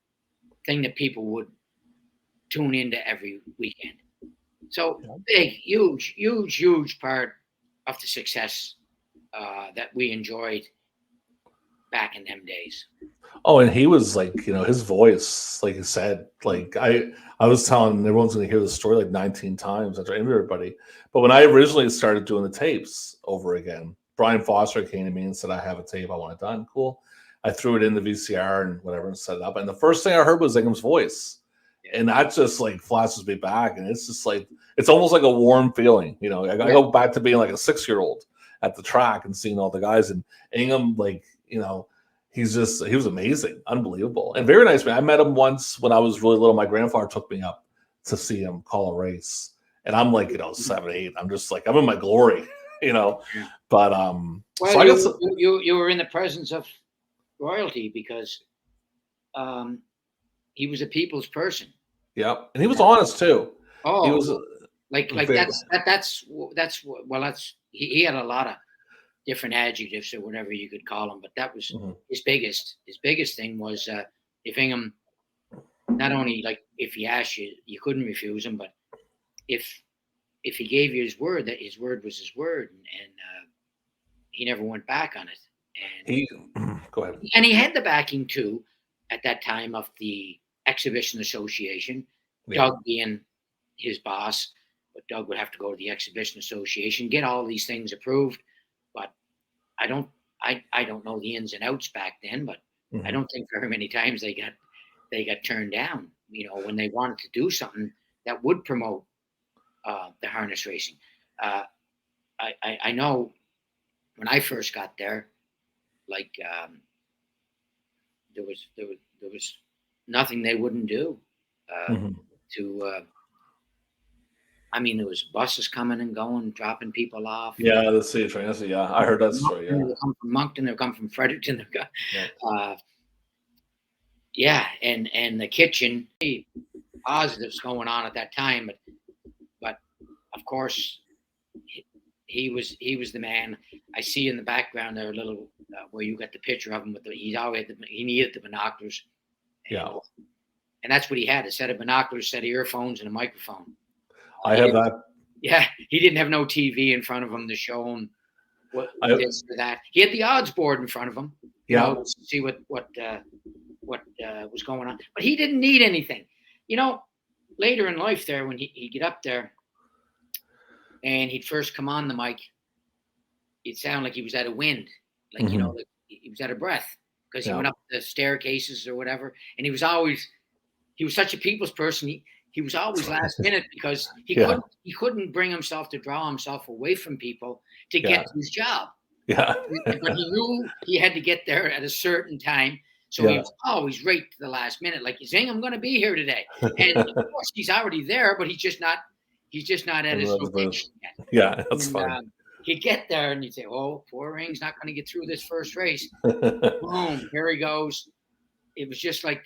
thing that people would tune into every weekend. So big, huge part of the success that we enjoyed back in them days. Oh, and he was like, his voice, like you said, like I was telling everyone's going to hear the story like 19 times after I interviewed everybody. But when I originally started doing the tapes over again, Brian Foster came to me and said, I have a tape, I want it done. Cool. I threw it in the VCR and whatever and set it up. And the first thing I heard was Ingham's voice. And that just like flashes me back. And it's just like, it's almost like a warm feeling. I go back to being like a 6-year-old at the track and seeing all the guys. And Ingham, like, he was amazing, unbelievable, and very nice man. I met him once when I was really little. My grandfather took me up to see him call a race, and I'm like, 7, 8. I'm just like, I'm in my glory, But well, so I guess you were in the presence of royalty because he was a people's person. Yeah, and he was honest too. Oh, he was he had a lot of different adjectives or whatever you could call them, but that was his biggest thing was if Ingham, not only like if he asked you, you couldn't refuse him, but if he gave you his word, that his word was his word, and he never went back on it. And go ahead. And he had the backing too at that time of the Exhibition Association, Doug being his boss, but Doug would have to go to the Exhibition Association, get all these things approved. But I don't know the ins and outs back then, but I don't think very many times they got turned down, when they wanted to do something that would promote the harness racing. I know when I first got there, like there was nothing they wouldn't do there was buses coming and going, dropping people off. Yeah, the city train. Yeah, I heard that story. Yeah, they come from Moncton, they come from Fredericton. And the kitchen, positives going on at that time, but of course he was the man. I see in the background there a little where you got the picture of him with he needed the binoculars. And that's what he had: a set of binoculars, a set of earphones, and a microphone. I have that. Yeah, he didn't have no TV in front of him to show him this or that. He had the odds board in front of him. To see what was going on, but he didn't need anything. Later in life, there when he'd get up there and he'd first come on the mic, it'd sound like he was out of wind, like like he was out of breath because he went up the staircases or whatever, and he was such a people's person. He was always last minute because he couldn't bring himself to draw himself away from people to get to his job. Yeah. But he knew he had to get there at a certain time. So he was always right to the last minute. Like, he's saying, I'm going to be here today. And of course he's already there, but he's just not at his location yet. Yeah, that's fine. He'd get there and you'd say, oh, poor Ring's not going to get through this first race. Boom, here he goes. It was just like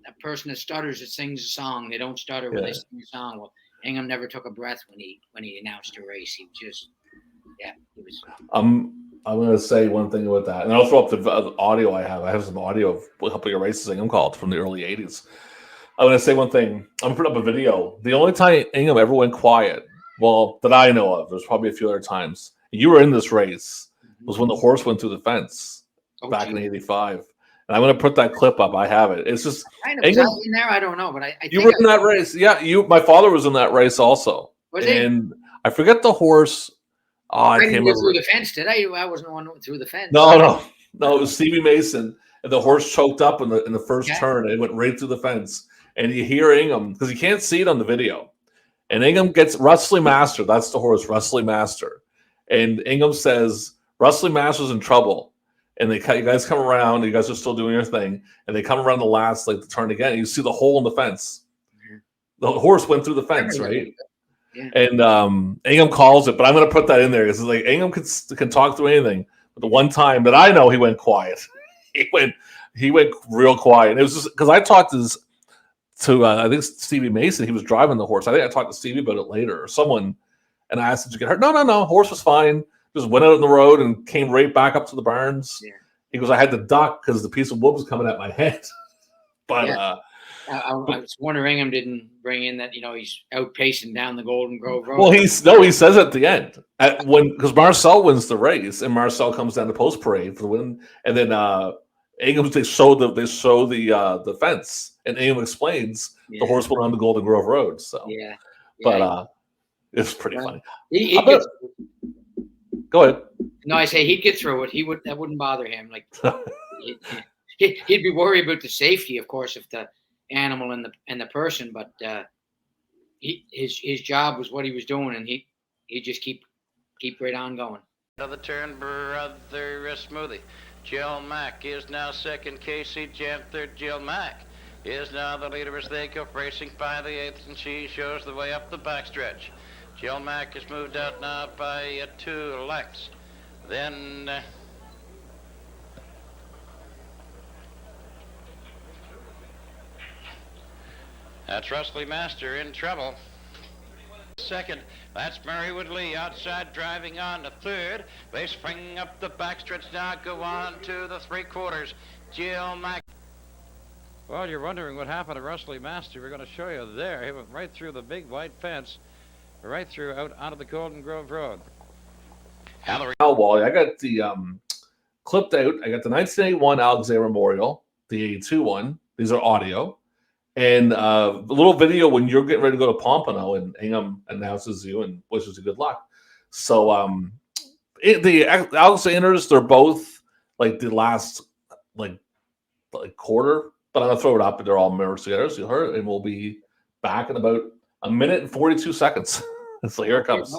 a person that stutters that sings a song. They don't stutter when they sing a song. Well, Ingham never took a breath when he announced a race. He just, he was. I'm going to say one thing about that, and I'll throw up the audio I have. I have some audio of a couple of your races Ingham called from the early 80s. I'm going to say one thing. I'm going to put up a video. The only time Ingham ever went quiet, well, that I know of, there's probably a few other times. You were in this race, was when the horse went through the fence back in 85. And I'm going to put that clip up. I have it. It's just Ingham, was I in there? I don't know, but I think you were in that race. Yeah, my father was in that race also. Was he? And I forget the horse. I didn't go through the fence, did I? I wasn't the one who went through the fence. No. It was Stevie Mason, and the horse choked up in the first turn. And it went right through the fence, and you hear Ingham because you can't see it on the video. And Ingham gets Rustling Master. That's the horse, Rustling Master. And Ingham says, Rustling Master's in trouble. And you guys come around. You guys are still doing your thing, and they come around the last the turn again. And you see the hole in the fence. The horse went through the fence, right? Yeah. And Ingham calls it, but I'm going to put that in there because like Ingham can talk through anything. But the one time that I know he went quiet, he went real quiet. And it was just because I talked to I think Stevie Mason. He was driving the horse. I think I talked to Stevie about it later or someone, and I asked, "Did you get hurt?" No. Horse was fine. Just went out on the road and came right back up to the barns. Yeah. He goes, I had to duck because the piece of wood was coming at my head. But I was wondering Ingham didn't bring in that he's outpacing down the Golden Grove Road. Well, he says at the end because Marcel wins the race and Marcel comes down to post parade for the win, and then Ingham they show the fence and Ingham explains the horse went on the Golden Grove Road. So but it's pretty funny. Go ahead. No, I say he'd get through it. That wouldn't bother him. Like he'd be worried about the safety, of course, of the animal and the person, but his job was what he was doing, and he just keep right on going. Another turn, brother Smoothie. Jill Mack is now second. Casey Gent third. Jill Mack is now the leader as they go racing by the eighth, and she shows the way up the backstretch. Jill Mack has moved out now by 2 lengths. Then that's Rustling Master in trouble. Second, that's Marywood Lee outside driving on the third. They spring up the backstretch now, go on to the 3/4. Jill Mack. Well, you're wondering what happened to Rustling Master. We're going to show you there. He went right through the big white fence, right through out onto the Golden Grove Road. Now, Wally, I got the clipped out. I got the 1981 Alexander Memorial, the 82 one. These are audio. And a little video when you're getting ready to go to Pompano and Ingham announces you and wishes you good luck. So the Alexanders, they're both like the last like quarter, but I'm gonna throw it up and they're all mirrored together. So you'll hear it, and we'll be back in about 1 minute and 42 seconds. So here it comes.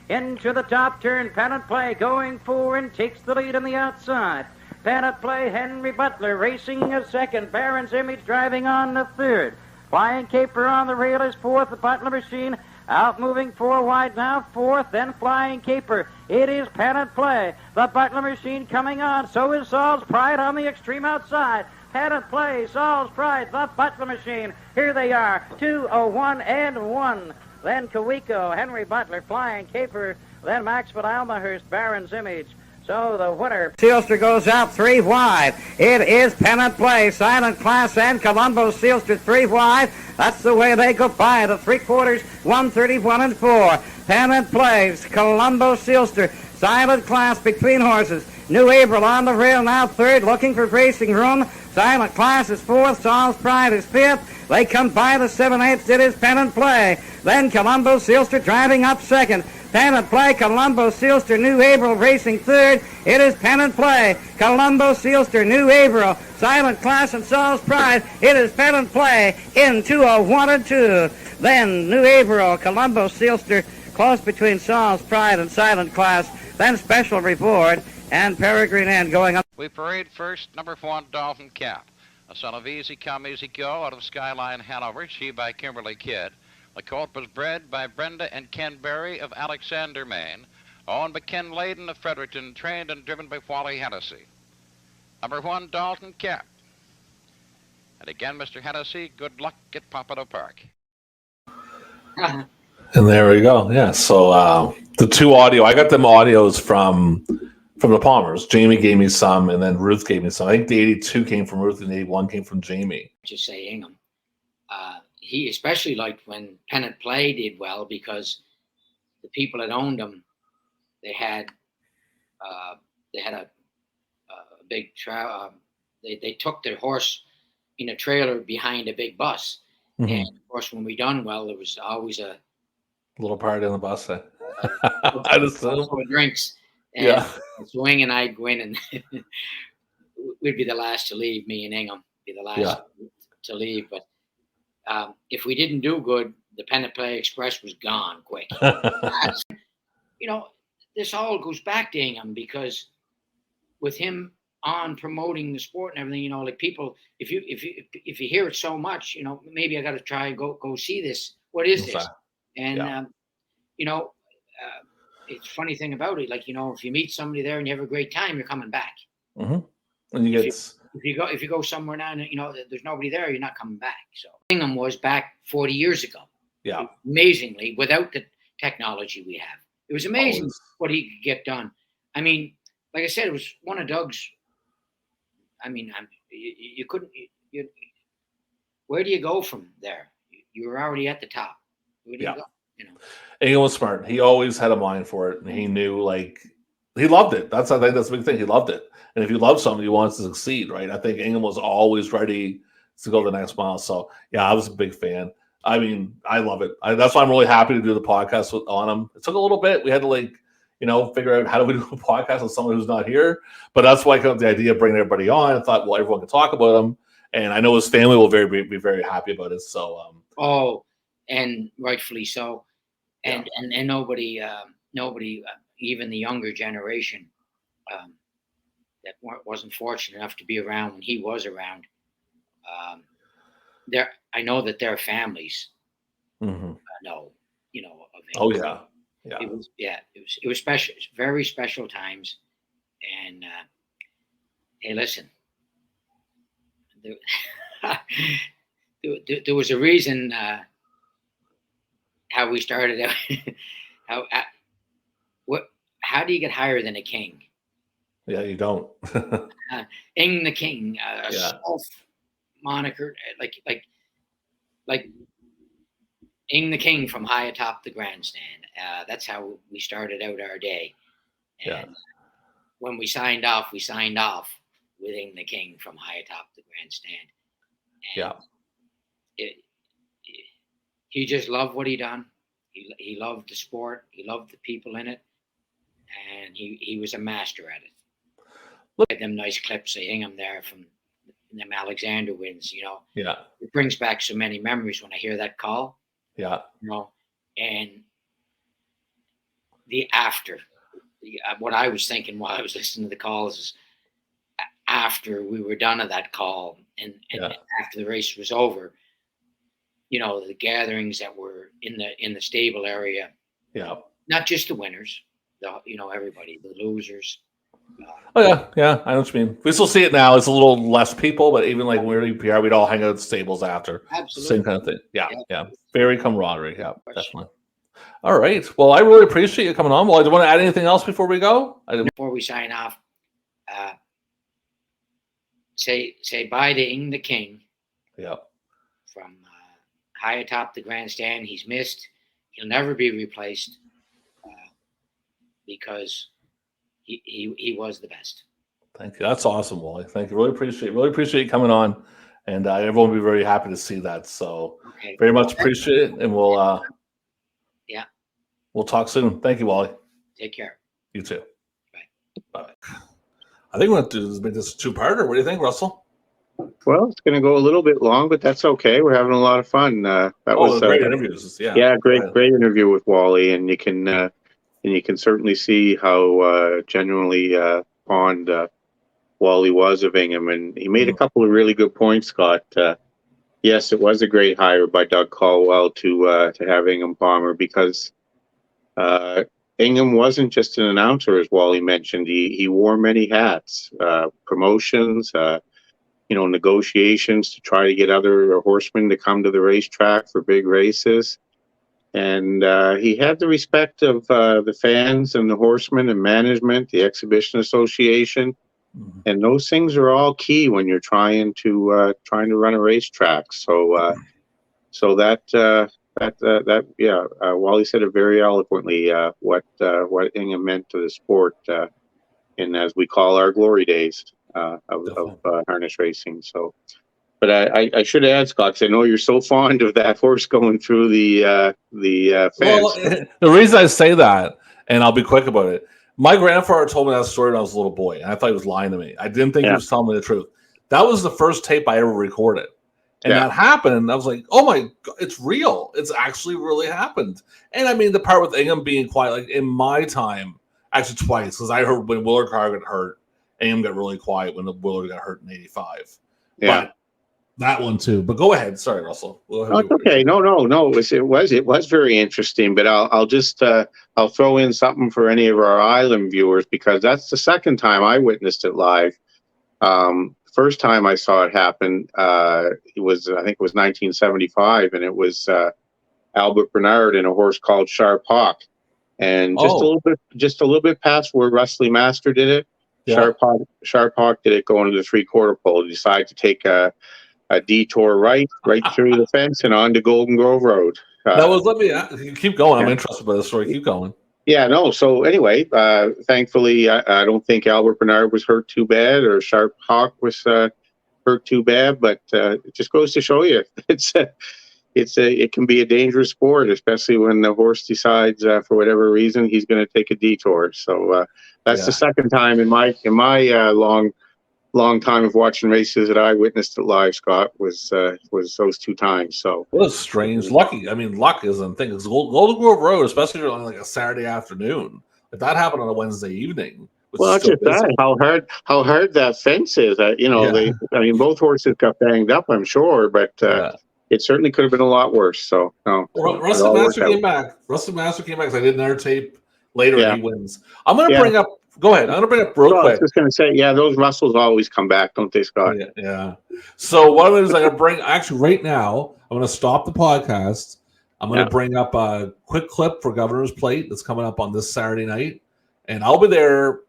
Into the top turn, Pennant Play going forward and takes the lead on the outside. Pennant Play, Henry Butler racing a second. Baron's Image driving on the third. Flying Caper on the rail is fourth. The Butler Machine out moving 4 wide now. Fourth, then Flying Caper. It is Pennant Play. The Butler Machine coming on. So is Saul's Pride on the extreme outside. Pennant Play, Saul's Pride, the Butler Machine. Here they are, 2:01 and 1. then Kawiko, Henry Butler, Flying Caper, then Maxwell Almahurst, Baron's Image. So the winner, Sealster, goes out 3 wide. It is Pennant Play, Silent Class, and Colombo Sealster 3 wide. That's the way they go by the 3/4, 131 and 4. Pennant Plays, Colombo Sealster, Silent Class between horses. New April on the rail now 3rd, looking for racing room. Silent Class is 4th, Saul's Pride is 5th. They come by the 7/8. It is Pennant Play. Then Colombo Sealster driving up 2nd. Pennant Play, Colombo Sealster, New April racing 3rd. It is Pennant Play, Colombo Sealster, New April, Silent Class, and Saul's Pride. It is Pennant Play into a 1 and 2. Then New April, Colombo Sealster, close between Saul's Pride and Silent Class. Then Special Reward and Peregrine Ann going up. We parade first, number 1, Dalton Cap. A son of Easy Come, Easy Go out of Skyline, Hanover, she by Kimberly Kidd. The colt was bred by Brenda and Ken Berry of Alexander, Maine, owned by Ken Layden of Fredericton, trained and driven by Wally Hennessey. Number 1, Dalton Cap. And again, Mr. Hennessey, good luck at Pompano Park. And there we go. Yeah. So the 2 audio, I got them audios from the Palmers. Jamie gave me some, and then Ruth gave me some. I think the 82 came from Ruth, and the 81 came from Jamie. Just say Ingham. He especially liked when Pennant Play did well, because the people that owned him, they had a big they took their horse in a trailer behind a big bus. Mm-hmm. And of course, when we done well, there was always a little party on the bus. I just drinks. And Swing and I'd go in, and we'd be the last to leave. Me and Ingham be the last to leave. But if we didn't do good, the Pennant Play Express was gone quick. You know, this all goes back to Ingham, because with him on promoting the sport and everything, you know, like people, if you hear it so much, you know, maybe I got to try and go see this. What is this? And you know, it's a funny thing about it. Like, you know, if you meet somebody there and you have a great time, you're coming back. Mm-hmm. And you get if you go somewhere now and, you know, there's nobody there, you're not coming back. So Ingham was back 40 years ago. Yeah. Amazingly, without the technology we have. It was amazing what he could get done. I mean, like I said, it was one of Doug's. I mean, you couldn't. Where do you go from there? You were already at the top. Where do you go? You know. Ingham was smart. He always had a mind for it, and he knew, like, he loved it. I think that's the big thing. He loved it, and if you love something, you want to succeed, right? I think Ingham was always ready to go the next mile. So yeah, I was a big fan. I mean, I love it. That's why I'm really happy to do the podcast on him. It took a little bit. We had to, like, you know, figure out how do we do a podcast with someone who's not here. But that's why I came up with the idea of bringing everybody on. I thought, well, everyone can talk about him, and I know his family will be very happy about it. So, and rightfully so, and nobody, even the younger generation, that wasn't fortunate enough to be around when he was around. I know that their families know, you know, of him. Oh yeah. Yeah. It was special, very special times. And hey, listen, there was a reason how we started out. How do you get higher than a king? Yeah, you don't. Ing the King, self moniker, like Ing the King from high atop the grandstand. That's how we started out our day. And when we signed off with Ing the King from high atop the grandstand. And he just loved what he done. He loved the sport. He loved the people in it. And he was a master at it. Look at them nice clips of Ingham there from them Alexander wins, you know. Yeah. It brings back so many memories when I hear that call. Yeah. You know, and what I was thinking while I was listening to the calls is after we were done at that call and after the race was over, you know, the gatherings that were in the stable area. Yeah. Not just the winners, everybody, the losers, Oh yeah, I know what you mean. We still see it now. It's a little less people, but even like when we were at EPR, we'd all hang out at the stables after. Absolutely. Same kind of thing. Yeah. Very camaraderie. Yeah, definitely. All right. Well, I really appreciate you coming on. Well, I want to add anything else before we go? Before we sign off, say bye to Ing the King. Yeah. From high atop the grandstand, he's missed. He'll never be replaced because he was the best. Thank you. That's awesome, Wally. Thank you. Really appreciate you coming on, and everyone will be very happy to see that. So, very much appreciate it, and we'll talk soon. Thank you, Wally. Take care. You too. Bye. I think we're going to make this a two-parter. What do you think, Russell? Well, it's going to go a little bit long, but that's okay. We're having a lot of fun. That was great interviews. Great interview with Wally, and you can certainly see how genuinely fond Wally was of Ingham, and he made a couple of really good points, Scott. Yes, it was a great hire by Doug Caldwell to have Ingham Palmer, because Ingham wasn't just an announcer, as Wally mentioned. He wore many hats, promotions, negotiations to try to get other horsemen to come to the racetrack for big races. And he had the respect of the fans and the horsemen and management, the Exhibition Association. And those things are all key when you're trying to run a racetrack. So Wally said it very eloquently, what Ingham meant to the sport, in, as we call, our glory days of harness racing. So, but I should add, Scott, 'cause I know you're so fond of that horse going through the fence. Well, the reason I say that, and I'll be quick about it, my grandfather told me that story when I was a little boy, and I thought he was lying to me. I didn't think he was telling me the truth. That was the first tape I ever recorded. And that happened, and I was like, oh my God, it's real. It's actually really happened. And I mean, the part with Ingham being quiet, like in my time, actually twice, because I heard when Willard Carr got hurt, Ingham got really quiet when Willard got hurt in '85. Yeah. But that one too. But go ahead. Sorry, Russell. Oh, it's okay. No. It was very interesting. But I'll just I'll throw in something for any of our island viewers, because that's the second time I witnessed it live. First time I saw it happen, I think it was 1975, and it was Albert Bernard in a horse called Sharp Hawk, and just a little bit past where Rusty Master did it. Yeah. Sharp Hawk did it going to the 3/4 pole. Decided to take a detour right through the fence and on to Golden Grove Road. Keep going. I'm interested by the story. Keep going. Yeah, no. So anyway, thankfully, I don't think Albert Bernard was hurt too bad, or Sharp Hawk was hurt too bad. But it just goes to show you, it can be a dangerous sport, especially when the horse decides for whatever reason he's going to take a detour. So that's the second time in my long time of watching races that I witnessed it live, Scott, was those two times. So what a strange lucky. I mean, luck isn't a thing. It's Golden Grove Road, especially on like a Saturday afternoon. If that happened on a Wednesday evening, well, that's just that. How hard that fence is. Both horses got banged up, I'm sure, but it certainly could have been a lot worse. So no. Russell Master came back. Russell Master came back because I did another tape later. And he wins. I'm going to bring up. Go ahead. I'm going to bring up real quick. I was just going to say, those Russells always come back, don't they, Scott? Yeah. So what I'm going to bring, actually right now, I'm going to stop the podcast. I'm going to bring up a quick clip for Governor's Plate that's coming up on this Saturday night. And I'll be there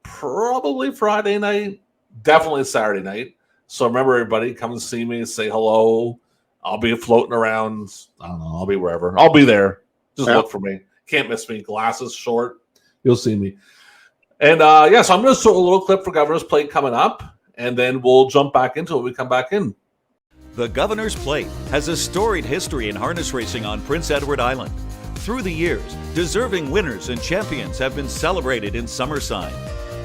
probably Friday night, definitely Saturday night. So remember, everybody, come and see me, say hello. I'll be floating around. I don't know. I'll be wherever. I'll be there. Just look for me. Can't miss me. Glasses short. You'll see me. And so I'm going to show a little clip for Governor's Plate coming up, and then we'll jump back into it when we come back in. The Governor's Plate has a storied history in harness racing on Prince Edward Island. Through the years, deserving winners and champions have been celebrated in Summerside.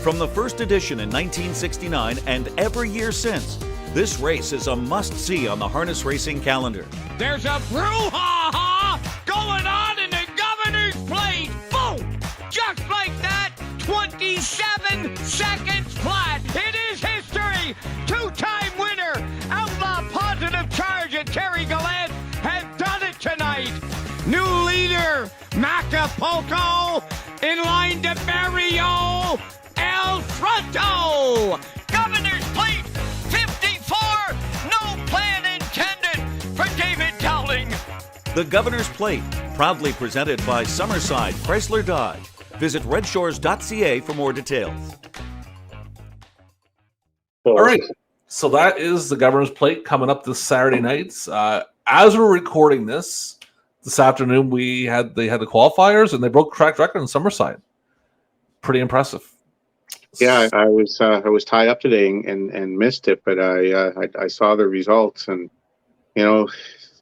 From the first edition in 1969 and every year since, this race is a must-see on the harness racing calendar. There's a brouhaha going on in the Governor's Plate. Boom! Just like that. 27 seconds flat. It is history. Two-time winner. Outlaw Positive Charge at Terry Gallant has done it tonight. New leader, Macapulco, in line to Barrio. El Front go! Governor's Plate 54, no plan intended for David Dowling. The Governor's Plate, proudly presented by Summerside Chrysler Dodge. Visit redshores.ca for more details. All right. So that is the Governor's Plate coming up this Saturday nights. As we're recording this afternoon, they had the qualifiers and they broke track record in Summerside. Pretty impressive. Yeah, I was tied up today and missed it, but I saw the results, and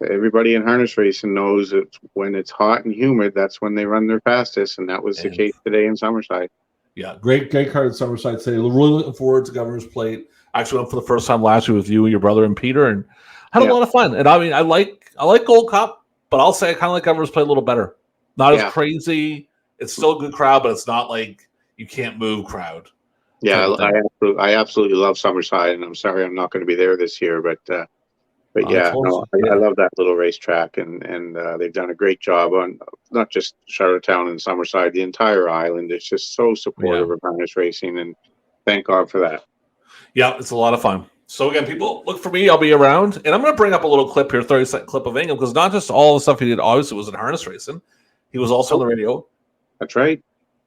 everybody in harness racing knows that when it's hot and humid, that's when they run their fastest, and that was the case today in Summerside. Yeah, great card in Summerside today. Really looking forward to Governor's Plate. Actually went for the first time last year with you and your brother and Peter, and had a lot of fun. And I mean, I like Gold Cup, but I'll say I kind of like Governor's Plate a little better. Not as crazy. It's still a good crowd, but it's not like you can't move crowd. Yeah, I absolutely love Summerside, and I'm sorry I'm not going to be there this year, but I love that little racetrack, and they've done a great job on not just Charlottetown and Summerside, the entire island. It's just so supportive of harness racing, and thank God for that. Yeah, it's a lot of fun. So again, people, look for me. I'll be around, and I'm going to bring up a little clip here, 30-second clip of Ingham, because not just all the stuff he did, obviously, was in harness racing. He was also on the radio. That's right.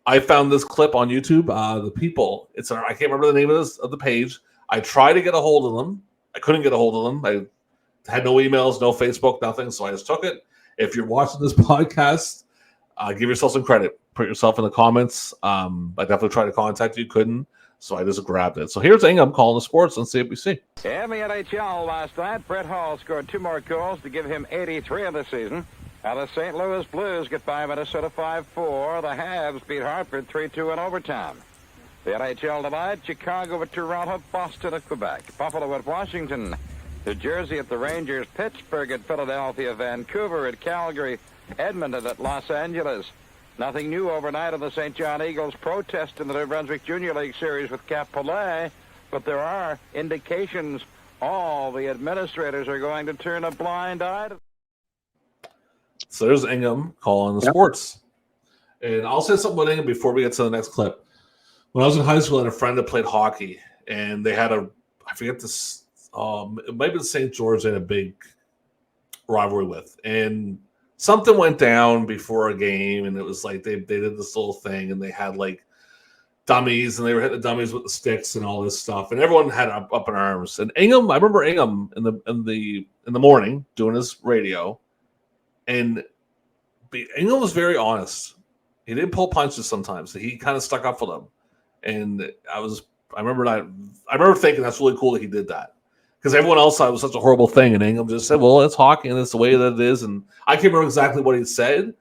I found this clip on YouTube. The people, I can't remember the name of the page. I tried to get a hold of them. I couldn't get a hold of them. I had no emails, no Facebook, nothing. So I just took it. If you're watching this podcast, give yourself some credit. Put yourself in the comments. I definitely tried to contact you, couldn't. So I just grabbed it. So here's Ingham calling the sports on CNBC. In the NHL last night, Brett Hall scored 2 more goals to give him 83 of the season. Now the St. Louis Blues get by Minnesota 5-4. The Habs beat Hartford 3-2 in overtime. The NHL tonight, Chicago at Toronto, Boston at Quebec, Buffalo at Washington, New Jersey at the Rangers, Pittsburgh at Philadelphia, Vancouver at Calgary, Edmonton at Los Angeles. Nothing new overnight on the St. John Eagles protest in the New Brunswick Junior League Series with Cap Pelé, but there are indications all the administrators are going to turn a blind eye to. So there's Ingham calling the sports. And I'll say something about Ingham before we get to the next clip. When I was in high school, I had a friend that played hockey, and they had I forget this, it might have been St. George they had a big rivalry with. And something went down before a game, and it was like they did this little thing, and they had like dummies, and they were hitting the dummies with the sticks and all this stuff, and everyone had up in arms. And Ingham, I remember Ingham in the morning doing his radio. And Ingham was very honest. He didn't pull punches sometimes. He kind of stuck up for them. And I remember thinking that's really cool that he did that. Because everyone else thought it was such a horrible thing. And Ingham just said, well, it's hockey and it's the way that it is. And I can't remember exactly what he said,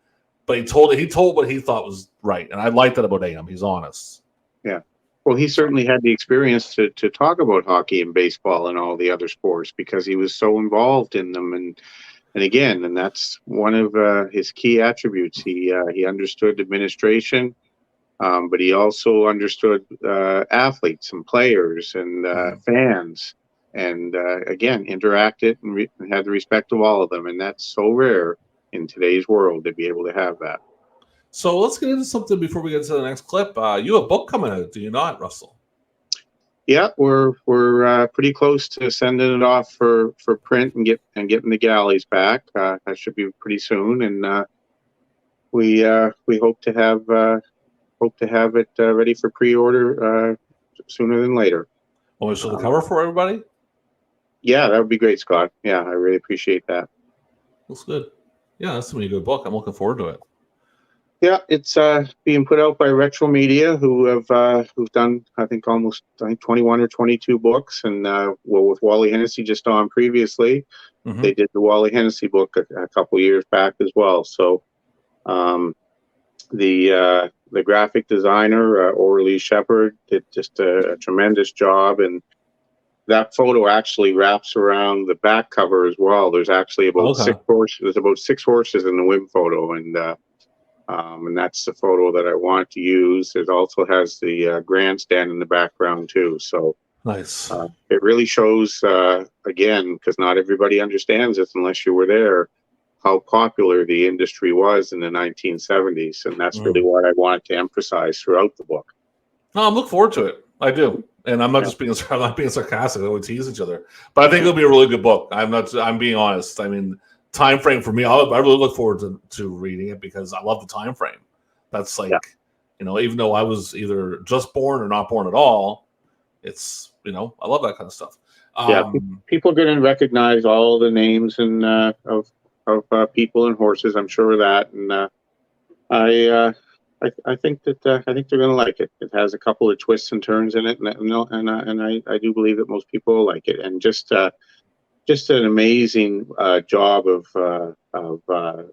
but he told what he thought was right. And I like that about Ingham. He's honest. Yeah. Well, he certainly had the experience to talk about hockey and baseball and all the other sports because he was so involved in them. And that's one of his key attributes. He understood administration, but he also understood athletes and players and fans, and again, interacted and had the respect of all of them. And that's so rare in today's world to be able to have that. So let's get into something before we get to the next clip. You have a book coming out, do you not, Russell? Yeah, we're pretty close to sending it off for print and getting the galleys back. That should be pretty soon, and we hope to have it ready for pre-order sooner than later. Want me to show the cover for everybody? Yeah, that would be great, Scott. Yeah, I really appreciate that. Looks good. Yeah, that's gonna be a good book. I'm looking forward to it. Yeah, it's being put out by Retro Media, who've done I think 21 or 22 books, and with Wally Hennessey just on previously, they did the Wally Hennessy book a couple years back as well. So, the graphic designer Aubrey Wood did just a tremendous job, and that photo actually wraps around the back cover as well. There's actually about 6 horses. There's about 6 horses in the win photo, and that's the photo that I want to use. It also has the grandstand in the background too. So nice. It really shows, again, because not everybody understands this unless you were there, how popular the industry was in the 1970s. And that's really what I wanted to emphasize throughout the book. No, I'm looking forward to it. I do. And I'm not just being I'm not being sarcastic. We tease each other, but I think it'll be a really good book. I'm being honest. I mean, time frame for me, I really look forward to reading it because I love the time frame. That's like, even though I was either just born or not born at all, it's I love that kind of stuff. People are going to recognize all the names and of people and horses. I'm sure of that, and I think that I think they're going to like it. It has a couple of twists and turns in it, and I do believe that most people will like it. And just an amazing job of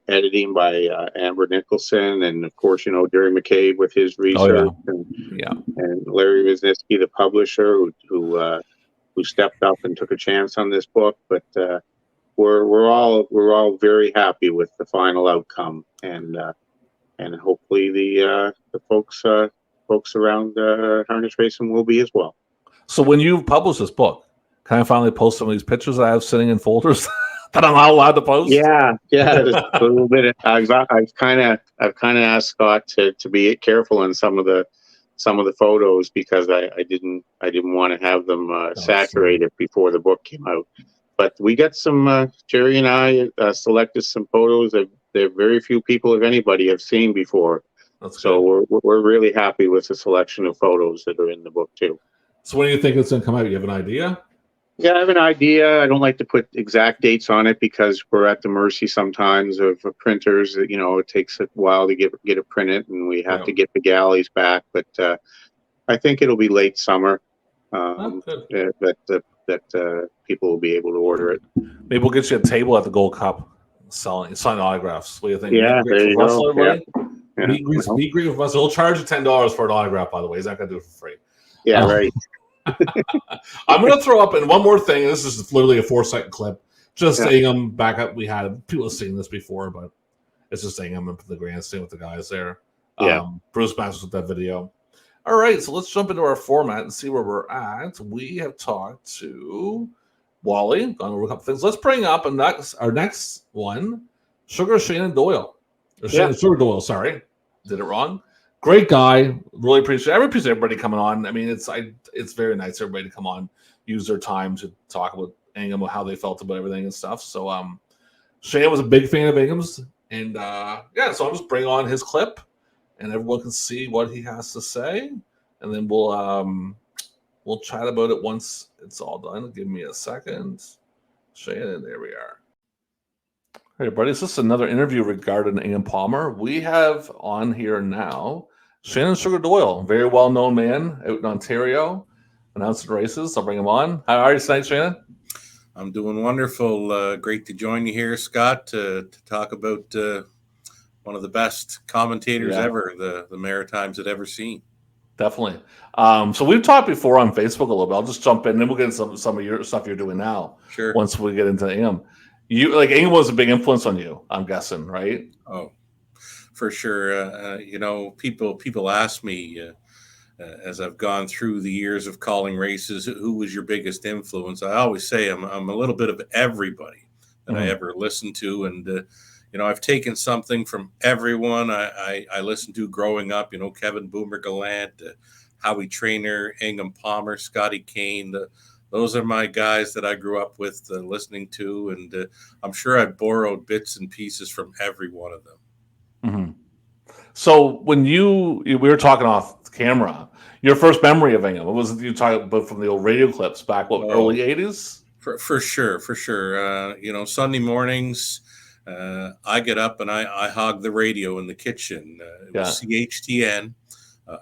editing by Amber Nicholson, and of course Jerry McCabe with his research, and Larry Wisniewski, the publisher, who stepped up and took a chance on this book. But we're all very happy with the final outcome, and hopefully the folks around harness racing will be as well. So when you publish this book, can I finally post some of these pictures that I have sitting in folders that I'm not allowed to post? Yeah, just a little bit. I've kind of asked Scott to be careful on some of the photos because I didn't want to have them saturated before the book came out. But we got some. Jerry and I selected some photos that very few people, if anybody, have seen before. So we're really happy with the selection of photos that are in the book too. So when do you think it's going to come out? You have an idea? Yeah, I have an idea. I don't like to put exact dates on it because we're at the mercy sometimes of printers. It takes a while to get it printed, and we have to get the galleys back. But I think it'll be late summer. That people will be able to order it. Maybe we'll get you a table at the Gold Cup signing autographs. What do you think? Yeah, there you go. Meet and greet with Russell. We'll charge you $10 for an autograph, by the way. He's not going to do it for free. Yeah, right. I'm going to throw up, and one more thing. This is literally a 4-second clip. Just Ingham back up. We had people have seen this before, but it's just Ingham up in the grandstand with the guys there. Bruce Masters with that video. All right, so let's jump into our format and see where we're at. We have talked to Wally, gone over a couple things. Let's bring up our next one, Shannon Doyle. Sugar Doyle, sorry. Did it wrong. Great guy. Really appreciate everybody coming on. I mean, it's very nice everybody to come on, use their time to talk about Ingham, how they felt about everything and stuff. So Shannon was a big fan of Ingham's, and so I'll just bring on his clip and everyone can see what he has to say, and then we'll chat about it once it's all done. Give me a second. Shannon, there we are. Hey, everybody, this is another interview regarding Ingham Palmer. We have on here now Shannon Sugar Doyle, very well-known man out in Ontario, announcing races. I'll bring him on. How are you tonight, Shannon? I'm doing wonderful. Great to join you here, Scott, to talk about one of the best commentators ever the Maritimes had ever seen. Definitely. So we've talked before on Facebook a little bit. I'll just jump in, and then we'll get into some of your stuff you're doing now. Sure. Once we get into Ingham. Ingham was a big influence on you, I'm guessing, right? Oh, for sure. People ask me as I've gone through the years of calling races, who was your biggest influence? I always say I'm a little bit of everybody that I ever listened to, and I've taken something from everyone I listened to growing up. Kevin Boomer Gallant, Howie Trainer, Ingham Palmer, Scotty Kane. Those are my guys that I grew up with listening to, and I'm sure I borrowed bits and pieces from every one of them. Mm-hmm. So when we were talking off camera, your first memory of Ingham, what was it you talking about from the old radio clips back, early 80s? For sure. Sunday mornings, I get up and I hog the radio in the kitchen. It was CHTN,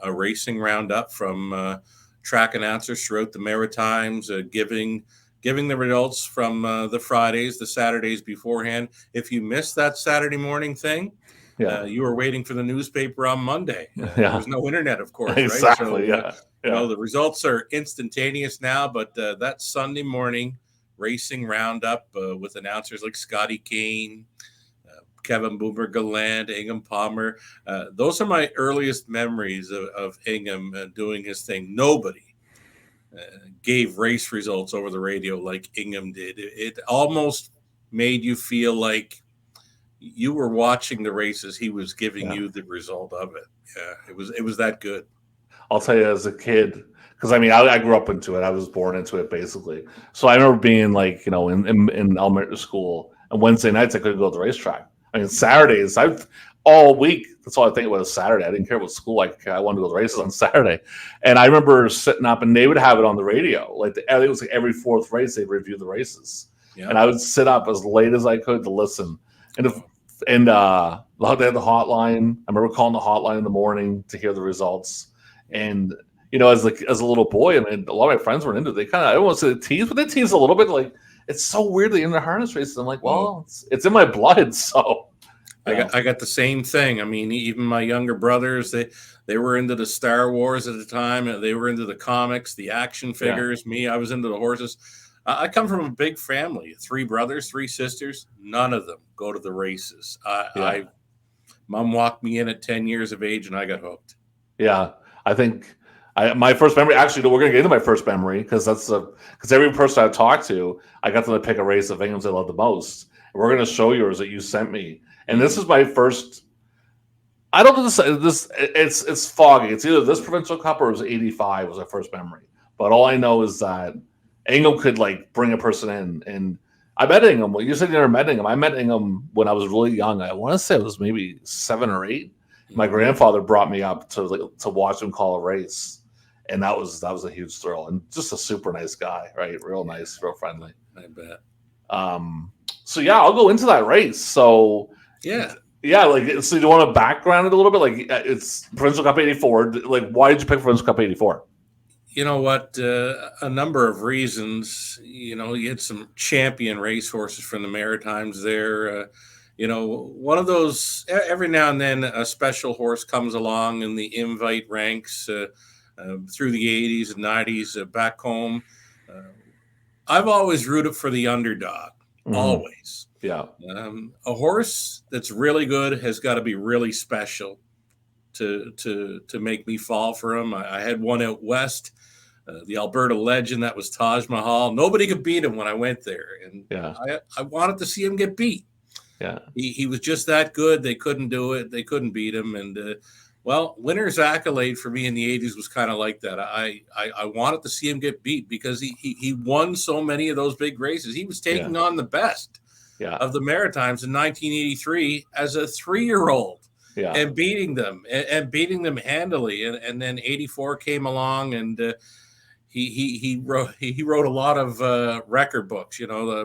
a racing roundup from track announcers throughout the Maritimes, giving the results from the Fridays, the Saturdays beforehand. If you missed that Saturday morning thing, you were waiting for the newspaper on Monday. There was no internet, of course, exactly, right? So, the results are instantaneous now, but that Sunday morning racing roundup with announcers like Scotty Kane, Kevin Boomer Gallant, Ingham Palmer. Those are my earliest memories of Ingham doing his thing. Nobody gave race results over the radio like Ingham did. It almost made you feel like you were watching the races. He was giving you the result of it. Yeah, it was that good. I'll tell you, as a kid, because I mean, I grew up into it. I was born into it, basically. So I remember being like, in elementary school, and Wednesday nights I couldn't go to the racetrack. I mean, Saturdays, all week, that's all I think was Saturday. I didn't care about school. I wanted to go to the races on Saturday. And I remember sitting up, and they would have it on the radio. I think it was like every fourth race, they'd review the races. Yeah. And I would sit up as late as I could to listen. And they had the hotline. I remember calling the hotline in the morning to hear the results. And as a little boy, I mean, a lot of my friends were into it. They kind of, I don't want to say tease, but they tease a little bit. Like, it's so weirdly in the harness races. I'm like, well, it's in my blood. So I got the same thing. I mean, even my younger brothers, they were into the Star Wars at the time. And they were into the comics, the action figures. Yeah. Me, I was into the horses. I come from a big family, 3 brothers, 3 sisters. None of them go to the races. Mom walked me in at 10 years of age, and I got hooked. Yeah, I think my first memory. Actually, we're going to get into my first memory because every person I talked to, I got them to pick a race of Ingham's I love the most. And we're going to show yours that you sent me, and this is my first. I don't know this. It's foggy. It's either this provincial cup or it was '85 was our first memory. But all I know is that Ingham could bring a person in, and I met Ingham. Well, you said you never met Ingham. I met Ingham when I was really young. I want to say it was maybe 7 or 8. My grandfather brought me up to watch him call a race, and that was a huge thrill. And just a super nice guy, right? Real nice, real friendly. I bet. So yeah, I'll go into that race. So yeah. So do you want to background it a little bit? It's Provincial Cup '84. Why did you pick Provincial Cup '84? You know what? A number of reasons. You had some champion racehorses from the Maritimes there. One of those, every now and then a special horse comes along in the invite ranks through the 80s and 90s back home. I've always rooted for the underdog, always. Yeah. A horse that's really good has got to be really special to make me fall for him. I had one out west. The Alberta legend, that was Taj Mahal. Nobody could beat him when I went there. And I wanted to see him get beat. Yeah. He was just that good. They couldn't do it. They couldn't beat him. And, winner's accolade for me in the 80s was kind of like that. I wanted to see him get beat because he won so many of those big races. He was taking on the best of the Maritimes in 1983 as a 3-year-old. Yeah. And beating them handily. And then 84 came along and he wrote a lot of record books,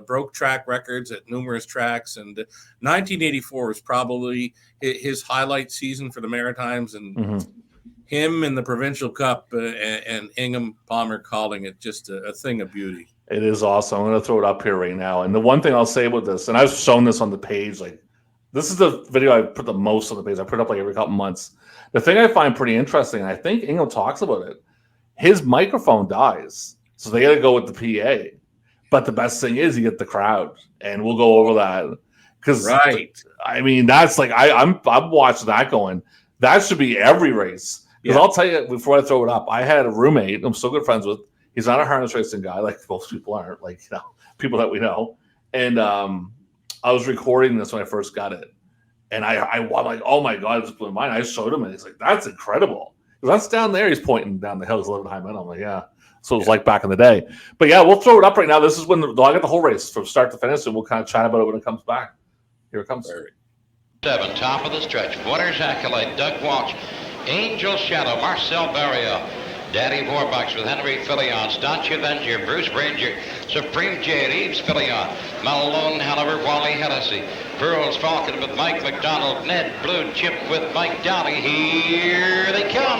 broke track records at numerous tracks. And 1984 was probably his highlight season for the Maritimes, and him in the Provincial Cup and Ingham Palmer calling it just a thing of beauty. It is awesome. I'm going to throw it up here right now. And the one thing I'll say about this, and I've shown this on the page, this is the video I put the most on the page. I put it up every couple months. The thing I find pretty interesting, and I think Ingham talks about it, his microphone dies. So they got to go with the PA. But the best thing is you get the crowd. And we'll go over that. Because, I mean, that's I'm watching that going, that should be every race. Because I'll tell you, before I throw it up, I had a roommate I'm still good friends with. He's not a harness racing guy, like most people aren't, people that we know. And I was recording this when I first got it. And I'm like, oh my God, this blew my mind. I showed him and he's like, that's incredible. That's down there. He's pointing down the hill. He's living high men. I'm like, yeah. So it was like back in the day. But yeah, we'll throw it up right now. This is when I got the whole race from start to finish, and we'll kind of chat about it when it comes back. Here it comes. 7, top of the stretch. Winner's Accolade, Doug Walsh. Angel Shadow, Marcel Barrio. Daddy Warbucks with Henry Fillion, Staunch Avenger, Bruce Ranger, Supreme Jade, Eves Fillion, Malone Hanover, Wally Hennessey, Pearls Falcon with Mike McDonald, Ned Blue Chip with Mike Downey. Here they come.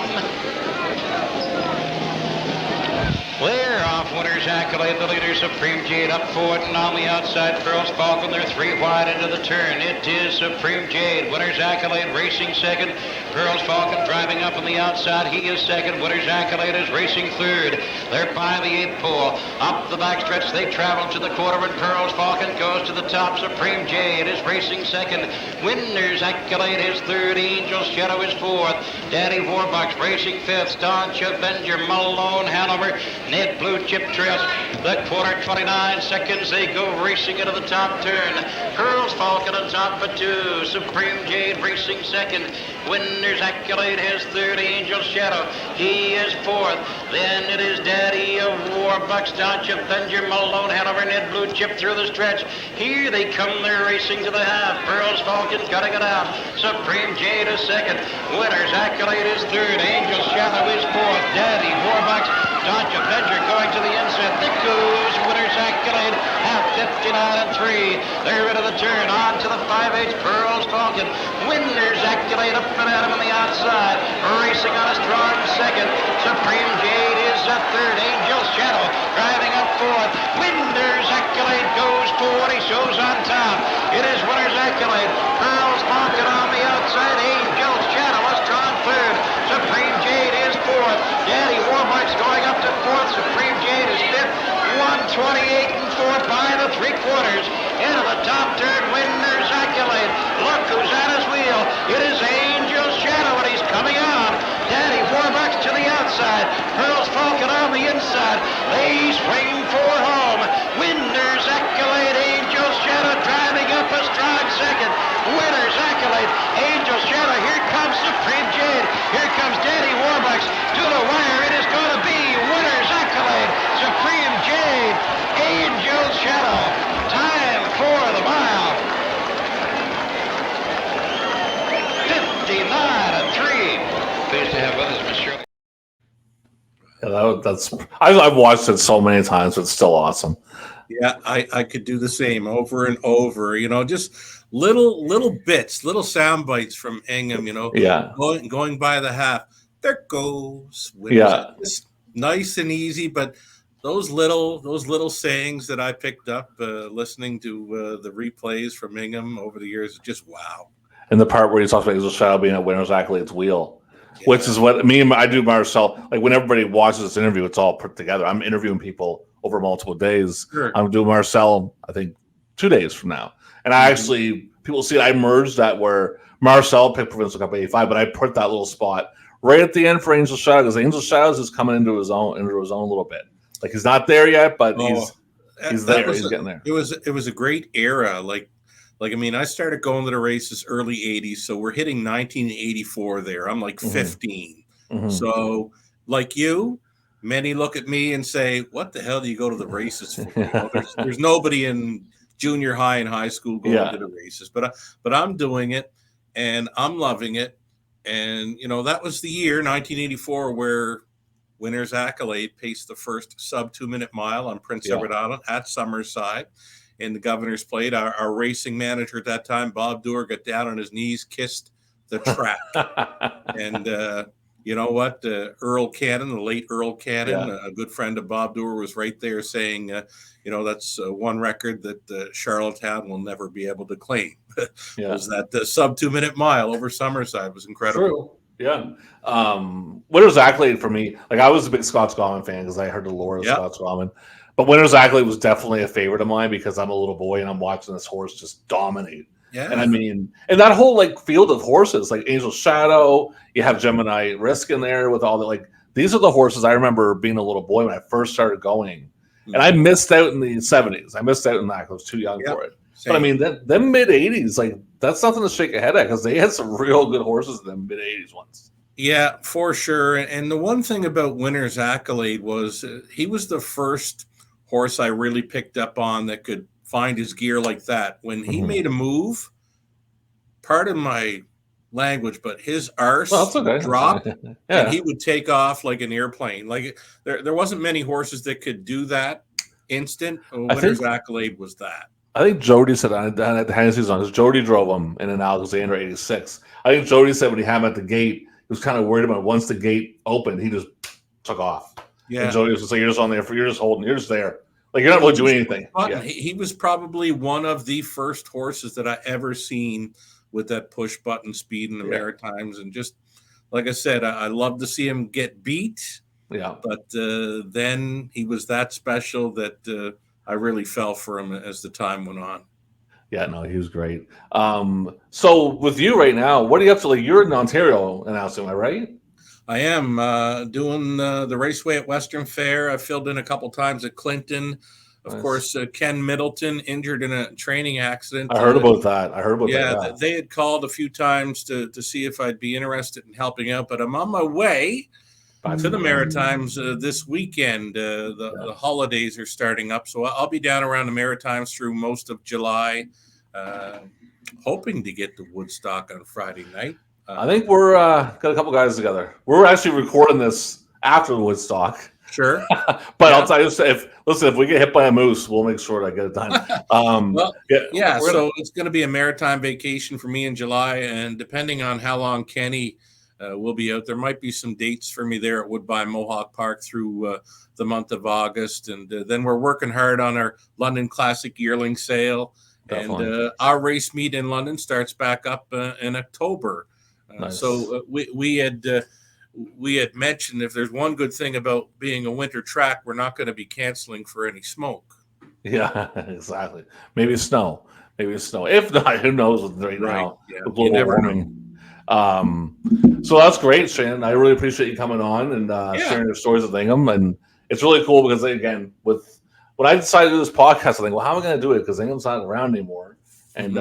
Clear off Winner's Accolade, the leader, Supreme Jade, up forward and on the outside, Pearls Falcon, they're 3 wide into the turn. It is Supreme Jade, Winner's Accolade racing second, Pearls Falcon driving up on the outside, he is second, Winner's Accolade is racing third. They're by the 8th pole, up the backstretch, they travel to the quarter, and Pearls Falcon goes to the top, Supreme Jade is racing second, Winner's Accolade is third, Angel Shadow is fourth, Daddy Warbucks racing fifth, Staunch Avenger, Malone Hanover, Ned Blue Chip trails the quarter, 29 seconds. They go racing into the top turn. Pearl's Falcon on top of 2. Supreme Jade racing second. Winner's Accolade has third. Angel Shadow, he is fourth. Then it is Daddy of Warbucks, Township, Thunder, Malone, Hanover, Ned Blue Chip through the stretch. Here they come, they're racing to the half. Pearl's Falcon cutting it out. Supreme Jade is second. Winner's Accolade is third. Angel Shadow is fourth. Daddy Warbucks, Township, Thunder going to the inside. There goes Winner's Accolade at 59 and 3. They're into the turn. On to the 5/8 Pearl's Falcon. Winner's Accolade up and at him on the outside. Racing on a strong second. Supreme Jade is a third. Angel Shadow driving up fourth. Winner's Accolade goes forward. He shows on top. It is Winner's Accolade. Pearl's Falcon on the outside. Angel Shadow a strong third. Supreme Jade is fourth. Daddy Warbucks going up to fourth. Supreme Jade is fifth. 128 and 4 by the 3/4. Into the top turn. Winner's Accolade. Look who's at his wheel. It is Angel Shadow, and he's coming on. Daddy Warbucks to the outside. Pearl's Falcon on the inside. They swing for home. Winner's Accolade. Angel Shadow driving up a strong second. Winner's Accolade. Angel Shadow. Here comes Supreme Jade. Here comes Daddy Warbucks to the wire. It is going to be Winner's Accolade. Supreme Jade. Angel Shadow. Time for the mile. 59 and 3. Pleased to have with us, Miss Shirley. Yeah, that's I've watched it so many times, but it's still awesome. Yeah, I could do the same over and over. Just little bits, little sound bites from Ingham. Yeah, going by the half. There goes. Yeah, just nice and easy, but those little sayings that I picked up listening to the replays from Ingham over the years, just wow. And the part where he talks about Angel Shadow being at Winner's Accolade's wheel, which is what I do Marcel. Like when everybody watches this interview, it's all put together. I'm interviewing people over multiple days. Sure. I'm doing Marcel, I think 2 days from now. And I actually, people see it, I merged that where Marcel picked Provincial Cup 85, but I put that little spot right at the end for Angel Shadow because Angel Shadow is coming into his own a little bit. Like he's not there yet, but he's there. He's getting there. It was a great era. I started going to the races early 80s, so we're hitting 1984 there. I'm like 15. Mm-hmm. So like you, many look at me and say, what the hell do you go to the races for? There's nobody in junior high and high school going to the races, but I'm doing it and I'm loving it. And, that was the year 1984 where Winner's Accolade paced the first sub 2-minute mile on Prince Edward Island at Summerside. In the Governor's Plate, our racing manager at that time, Bob Doer, got down on his knees, kissed the track. And you know what? Earl Cannon, the late Earl Cannon, a good friend of Bob Doer, was right there saying, that's one record that Charlottetown will never be able to claim. Was that sub 2-minute mile over Summerside was incredible. True. Yeah. Winner's Accolade for me, I was a big Scots Galman fan because I heard the lore of Scots Galman. But Winner's Accolade was definitely a favorite of mine because I'm a little boy and I'm watching this horse just dominate. Yeah. And and that whole field of horses, like Angel Shadow, you have Gemini Risk in there with all the these are the horses I remember being a little boy when I first started going. Mm-hmm. And I missed out in the 70s. I missed out in that. I was too young for it. Same. But them mid 80s, that's nothing to shake a head at because they had some real good horses in the mid 80s ones. Yeah, for sure. And the one thing about Winner's Accolade was he was the first horse I really picked up on that could find his gear like that. When he made a move, pardon my language, but his arse dropped and he would take off like an airplane. There wasn't many horses that could do that instant. Winner's Accolade was that. I think Jody said at the Henneseey's on because Jody drove him in an Alexander 86. I think Jody said when he had him at the gate, he was kind of worried about once the gate opened, he just took off. Yeah. And Jody was just you're just on there you're just holding, you're just there. You're not really doing anything. Yeah. He was probably one of the first horses that I ever seen with that push button speed in the Maritimes. And just like I said, I love to see him get beat. Yeah. But then he was that special that I really fell for him as the time went on. Yeah, no, he was great. So with you right now, what are you up to? You're in Ontario announcing, am I right? I am doing the Raceway at Western Fair. I've filled in a couple times at Clinton. Of course, Ken Middleton injured in a training accident. I heard about that. Yeah, they had called a few times to see if I'd be interested in helping out, but I'm on my way to the Maritimes this weekend. The holidays are starting up, so I'll be down around the Maritimes through most of July, hoping to get to Woodstock on Friday night. I think we're got a couple guys together. We're actually recording this after the Woodstock. Sure. But I'll tell you, if we get hit by a moose, we'll make sure I get it done. So it's going to be a maritime vacation for me in July, and depending on how long Kenny will be out, there might be some dates for me there at Woodbine Mohawk Park through the month of August, and then we're working hard on our London Classic yearling sale. Definitely. And our race meet in London starts back up in October. Nice. So we had mentioned if there's one good thing about being a winter track, we're not going to be canceling for any smoke. Yeah, exactly. Maybe snow. If not, who knows right now? Yeah. With global warming. So that's great, Shannon. I really appreciate you coming on and sharing your stories with Ingham. And it's really cool because, again, when I decided to do this podcast, I think, well, how am I going to do it? Because Ingham's not around anymore. And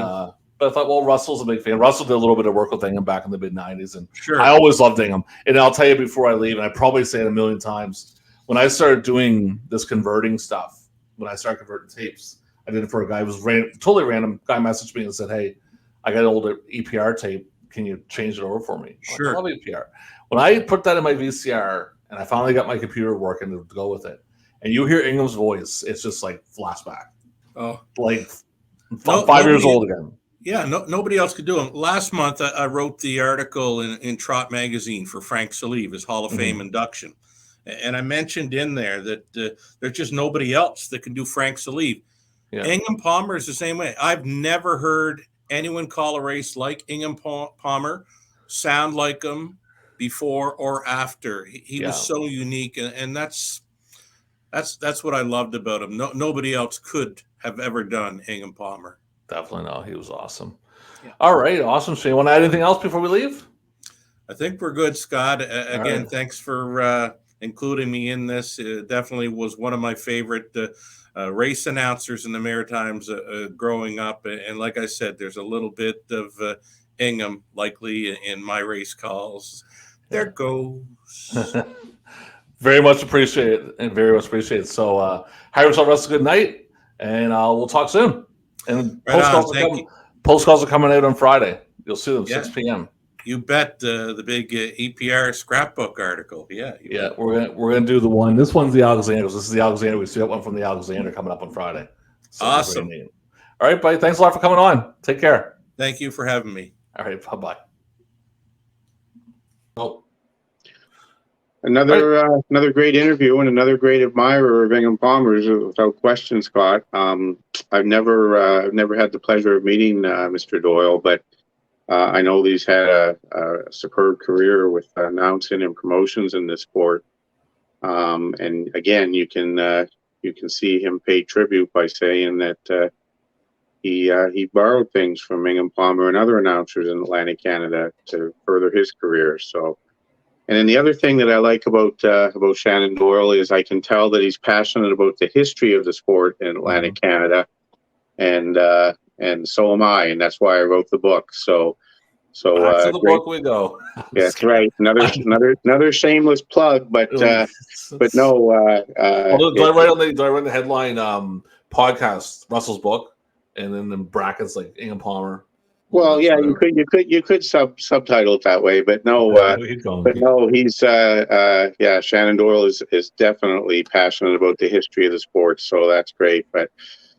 but I thought, well, Russell's a big fan. Russell did a little bit of work with Ingham back in the mid-'90s, and I always loved Ingham. And I'll tell you before I leave, and I probably say it a million times, when I started doing this converting stuff, when I started converting tapes, I did it for a guy who was totally random. Guy messaged me and said, hey, I got an older EPR tape. Can you change it over for me? Sure. I love EPR. When I put that in my VCR, and I finally got my computer working to go with it, and you hear Ingham's voice, it's just like flashback. Oh. Like 5 years old again. Yeah, nobody else could do them. Last month, I wrote the article in Trot Magazine for Frank Salive, his Hall of Fame induction. And I mentioned in there that there's just nobody else that can do Frank Salive. Yeah. Ingham Palmer is the same way. I've never heard anyone call a race like Ingham Palmer, sound like him before or after. He was so unique, and that's what I loved about him. Nobody else could have ever done Ingham Palmer. Definitely no. He was awesome. Yeah. All right. Awesome. Shane, want to add anything else before we leave? I think we're good, Scott. Again, thanks for including me in this. It definitely was one of my favorite race announcers in the Maritimes growing up. And like I said, there's a little bit of Ingham likely in my race calls. There goes. Very much appreciate it. So have yourself a good night, and we'll talk soon. And postcards are coming out on Friday. You'll see them 6 p.m. You bet. The big EPR scrapbook article. Yeah. We're gonna do the one. This one's the Alexanders. This is the Alexander. We see that one from the Alexander coming up on Friday. So awesome. All right, buddy. Thanks a lot for coming on. Take care. Thank you for having me. All right. Bye-bye. Oh. Another great interview and another great admirer of Ingham Palmer's, without question, Scott. I've never had the pleasure of meeting Mr. Doyle, but I know he's had a superb career with announcing and promotions in this sport. And again, you can see him pay tribute by saying that he borrowed things from Ingham Palmer and other announcers in Atlantic Canada to further his career. So. And then the other thing that I like about Shannon Doyle is I can tell that he's passionate about the history of the sport in Atlantic Canada, and so am I, and that's why I wrote the book. So back to the book we go. That's right. Another shameless plug, but no. Do I write on the headline podcast Russell's book, and then in brackets like Ingham Palmer? Well, yeah, you could subtitle it that way, but no, he's Shannon Doyle is definitely passionate about the history of the sport, so that's great. But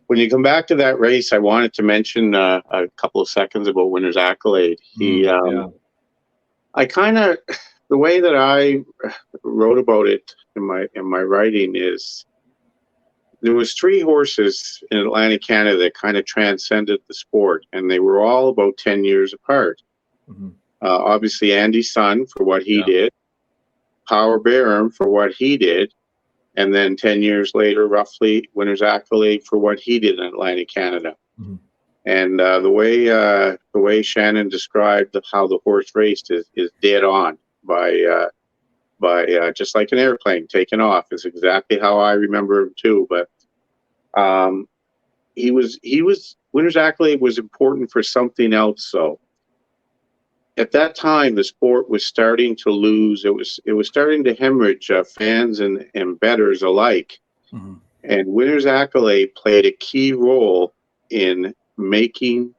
when you come back to that race, I wanted to mention a couple of seconds about Winner's Accolade. I kind of, the way that I wrote about it in my writing is, there was 3 horses in Atlantic Canada that kind of transcended the sport, and they were all about 10 years apart. Obviously, Andy's son for what he did, Power Baron for what he did, and then 10 years later, roughly, Winner's Accolade for what he did in Atlantic Canada. And the way Shannon described how the horse raced is dead on by by just like an airplane taking off is exactly how I remember him too. But he was Winner's Accolade was important for something else. So at that time, the sport was starting to lose. It was starting to hemorrhage fans and bettors alike. Mm-hmm. And Winner's Accolade played a key role in making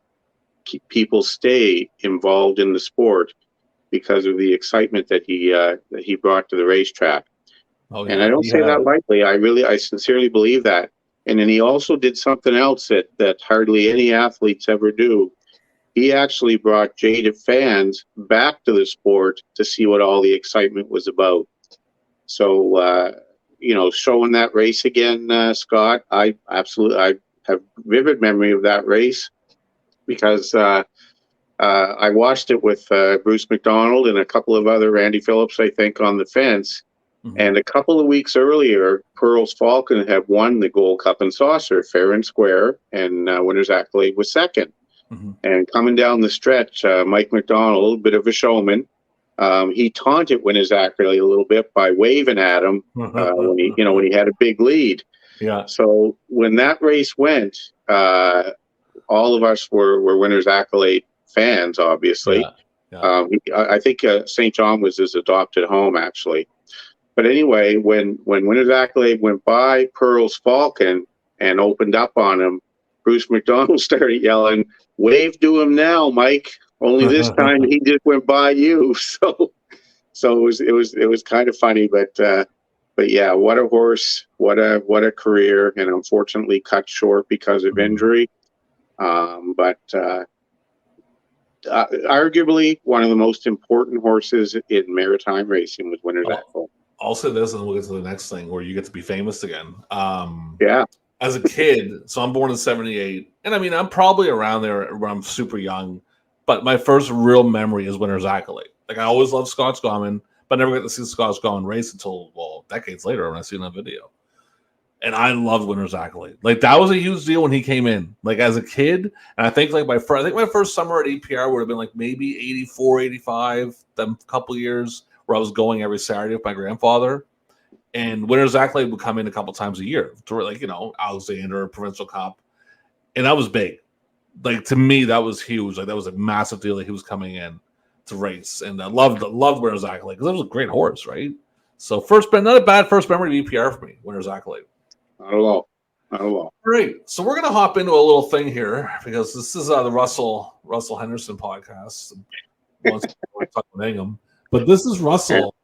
people stay involved in the sport because of the excitement that he brought to the racetrack. Oh, yeah. And I don't say that lightly. I sincerely believe that. And then he also did something else that hardly any athletes ever do. He actually brought jaded fans back to the sport to see what all the excitement was about. So, showing that race again, Scott, I have vivid memory of that race because I watched it with Bruce McDonald and a couple of other, Randy Phillips, I think, on the fence. Mm-hmm. And a couple of weeks earlier, Pearl's Falcon had won the Gold Cup and Saucer, fair and square, and Winner's Accolade was second. Mm-hmm. And coming down the stretch, Mike McDonald, a bit of a showman, he taunted Winner's Accolade a little bit by waving at him when he had a big lead. Yeah. So when that race went, all of us were Winner's Accolade fans, obviously. Yeah. I think St. John was his adopted home, actually. But anyway, when Winner's Accolade went by Pearl's Falcon and opened up on him, Bruce McDonald started yelling, "Wave to him now, Mike. Only this time he just went by you." So it was kind of funny, but yeah, what a horse, what a career, and unfortunately cut short because of injury. But arguably one of the most important horses in maritime racing was Winner's Accolade. I'll say this, and we'll get to the next thing where you get to be famous again. Yeah. As a kid, so I'm born in '78, and I mean I'm probably around there when I'm super young. But my first real memory is Winner's Accolade. Like I always loved Scotch Gorman, but never got to see Scotch Gorman race until decades later when I seen that video. And I loved Winner's Accolade. Like that was a huge deal when he came in. Like as a kid, and I think my first summer at EPR would have been like maybe 84, 85, them couple years where I was going every Saturday with my grandfather. And Winner's Accolade would come in a couple times a year to Alexander, Provincial Cup. And that was big. Like to me, that was huge. Like that was a massive deal that he was coming in to race. And I loved Winner's Accolade because that was a great horse, right? So not a bad first memory of EPR for me, Winner's Accolade. Not at all. All right. So we're gonna hop into a little thing here because this is the Russell Henderson podcast. Once we talk about Ingham. But this is Russell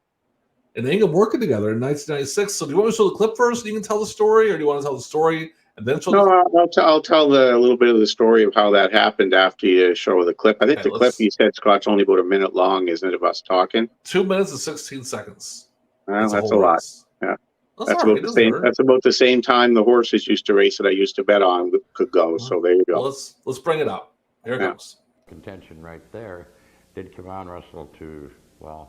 and Ingham working together in 1996. So do you want me to show the clip first? You can tell the story, or do you want to tell the story and then show? No, I'll tell a little bit of the story of how that happened after you show the clip. I think the clip you said, Scott's only about a minute long, isn't it, of us talking? 2 minutes and 16 seconds. Well, that's a lot. Yeah. That's about the same time the horses used to race that I used to bet on could go. So there you go. Well, let's bring it up. Here it goes. Contention right there. Did come on Russell to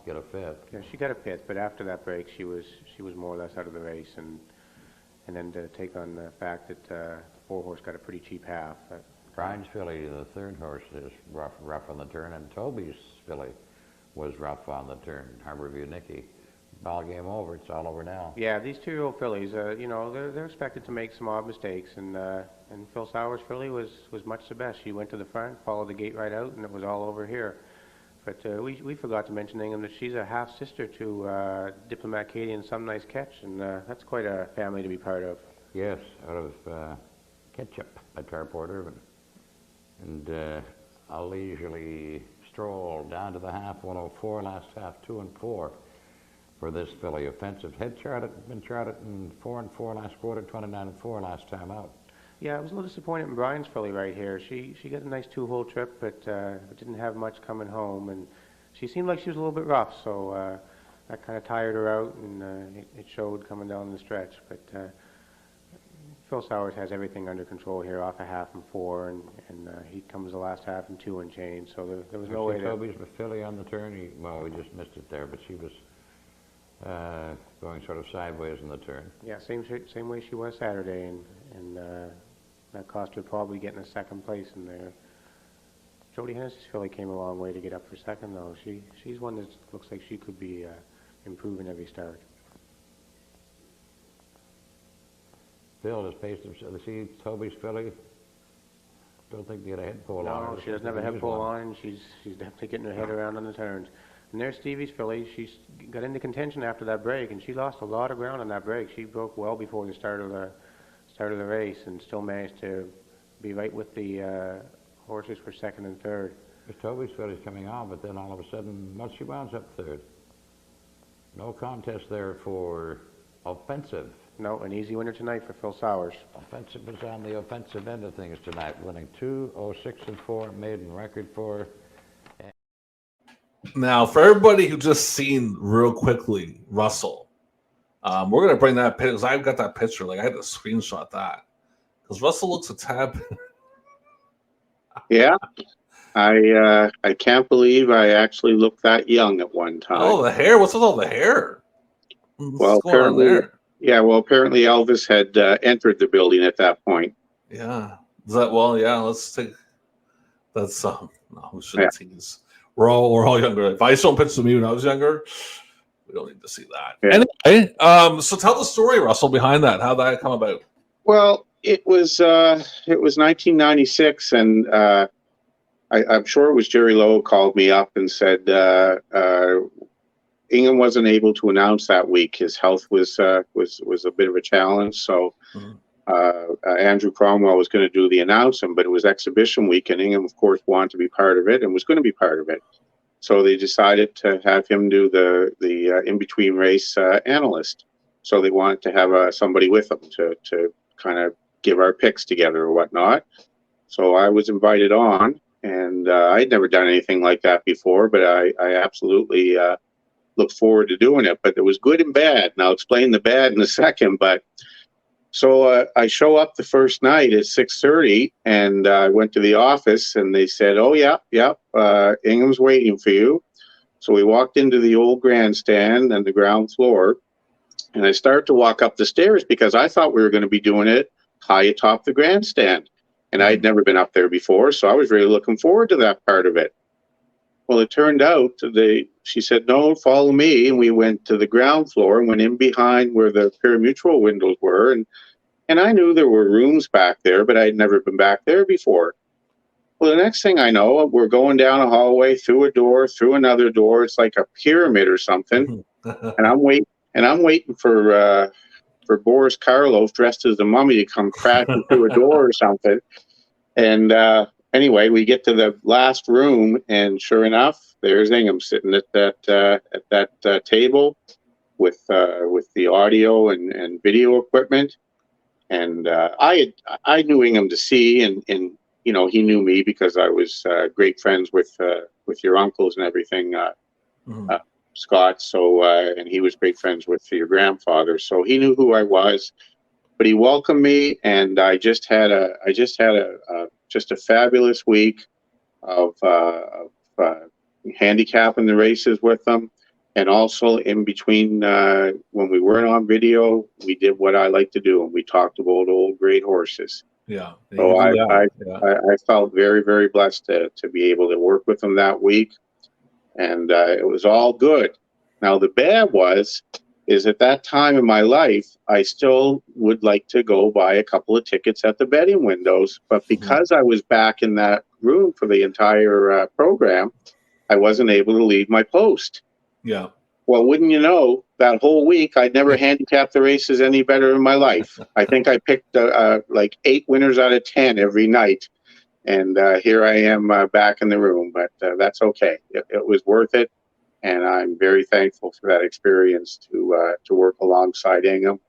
get a fifth. Yeah, she got a fifth, but after that break, she was more or less out of the race, and then to take on the fact that the 4-horse got a pretty cheap half. Brian's filly, the 3rd horse, is rough on the turn, and Toby's filly was rough on the turn. Harborview Nicky. Ball game over. It's all over now. Yeah, these 2-year-old fillies, they're expected to make some odd mistakes, and Phil Sauer's filly was much the best. She went to the front, followed the gate right out, and it was all over here. But we forgot to mention, Ingham, that she's a half-sister to Diplomat Katie and Some Nice Catch, and that's quite a family to be part of. Yes, out of Ketchup by Tar Porter. And I'll leisurely stroll down to the half, 104, last half, 2 and 4 for this filly. Offensive. Been charted in 4 and 4 last quarter, 29 and 4 last time out. Yeah, I was a little disappointed in Brian's filly right here. She got a nice 2-hole trip, but didn't have much coming home, and she seemed like she was a little bit rough, so that kind of tired her out, and it showed coming down the stretch. But Phil Sowers has everything under control here, off a half and 4, and he comes the last half and 2 and change, so there was no way to... Toby's with filly on the turn. We just missed it there, but she was going sort of sideways in the turn. Yeah, same way she was Saturday, and that cost her probably getting a 2nd place in there. Jody Hennessey's filly came a long way to get up for 2nd, though. She's one that looks like she could be improving every start. Phil has paced himself. See Toby's filly. Don't think they get a head pole on her. No, she doesn't have a head pole on. She's definitely getting her head around on the turns. And there's Stevie's filly. She's got into contention after that break, and she lost a lot of ground on that break. She broke well before the start of the race, and still managed to be right with the horses for second and third. Toby's filly's coming on, but then all of a sudden, well, she winds up third. No contest there for Offensive. No, an easy winner tonight for Phil Sowers. Offensive is on the offensive end of things tonight, winning 2:06.4, maiden record for. Now, for everybody who just seen real quickly, Russell, we're gonna bring that picture because I've got that picture. Like I had to screenshot that because Russell looks a tad. Yeah, I can't believe I actually looked that young at one time. Oh, the hair! What's with all the hair? Well, apparently Elvis had entered the building at that point. Yeah. Is that let's take that's no, we shouldn't tease. We're all younger. If I saw pictures of me when I was younger, we don't need to see that. Yeah. Anyway, so tell the story, Russell, behind that. How'd that come about? Well, it was 1996, and I'm sure it was Jerry Lowe called me up and said Ingham wasn't able to announce that week. His health was a bit of a challenge, so Andrew Cromwell was going to do the announcing, but it was exhibition week, and Ingham, of course, wanted to be part of it and was going to be part of it. So they decided to have him do the in-between race analyst. So they wanted to have somebody with them to kind of give our picks together or whatnot. So I was invited on, and I'd never done anything like that before, but I absolutely look forward to doing it. But it was good and bad, and I'll explain the bad in a second. But so I show up the first night at 6:30, and I went to the office, and they said, "Oh yeah, Ingham's waiting for you." So we walked into the old grandstand and the ground floor, and I started to walk up the stairs because I thought we were going to be doing it high atop the grandstand, and I had never been up there before, so I was really looking forward to that part of it. Well, it turned out she said, "No, follow me." And we went to the ground floor and went in behind where the pari-mutuel windows were. And I knew there were rooms back there, but I'd never been back there before. Well, the next thing I know, we're going down a hallway, through a door, through another door. It's like a pyramid or something. And I'm waiting for Boris Karloff dressed as the mummy to come crashing through a door or something. And anyway, we get to the last room, and sure enough, there's Ingham sitting at that table with the audio and video equipment. And I knew Ingham to see, and you know, he knew me because I was great friends with your uncles and everything, Scott. So and he was great friends with your grandfather, so he knew who I was. But he welcomed me, and I just had a fabulous week of handicapping the races with them. And also in between, when we weren't on video, we did what I like to do, and we talked about old great horses. Yeah. So I felt very, very blessed to be able to work with them that week, and it was all good. Now the bad is at that time in my life, I still would like to go buy a couple of tickets at the betting windows, but because I was back in that room for the entire program, I wasn't able to leave my post. Yeah. Well, wouldn't you know, that whole week, I'd never handicapped the races any better in my life. I think I picked like 8 winners out of 10 every night. And here I am back in the room, but that's okay. It was worth it. And I'm very thankful for that experience to work alongside Ingham,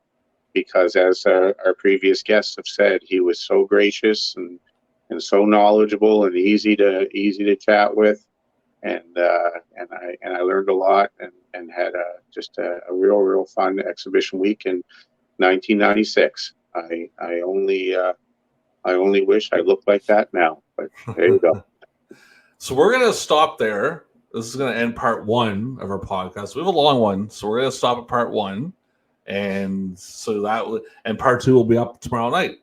because as our previous guests have said, he was so gracious and so knowledgeable and easy to chat with. And I learned a lot and had just a real fun exhibition week in 1996. I only wish I looked like that now, but there you go. So we're gonna stop there. This is gonna end part 1 of our podcast. We have a long one, so we're gonna stop at part 1, and so and part 2 will be up tomorrow night.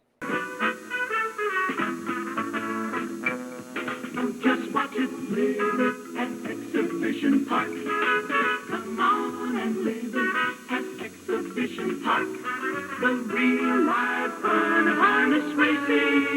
Just watch it live at Exhibition Park. Come on and live. transmission, park. The real live fun of harness racing.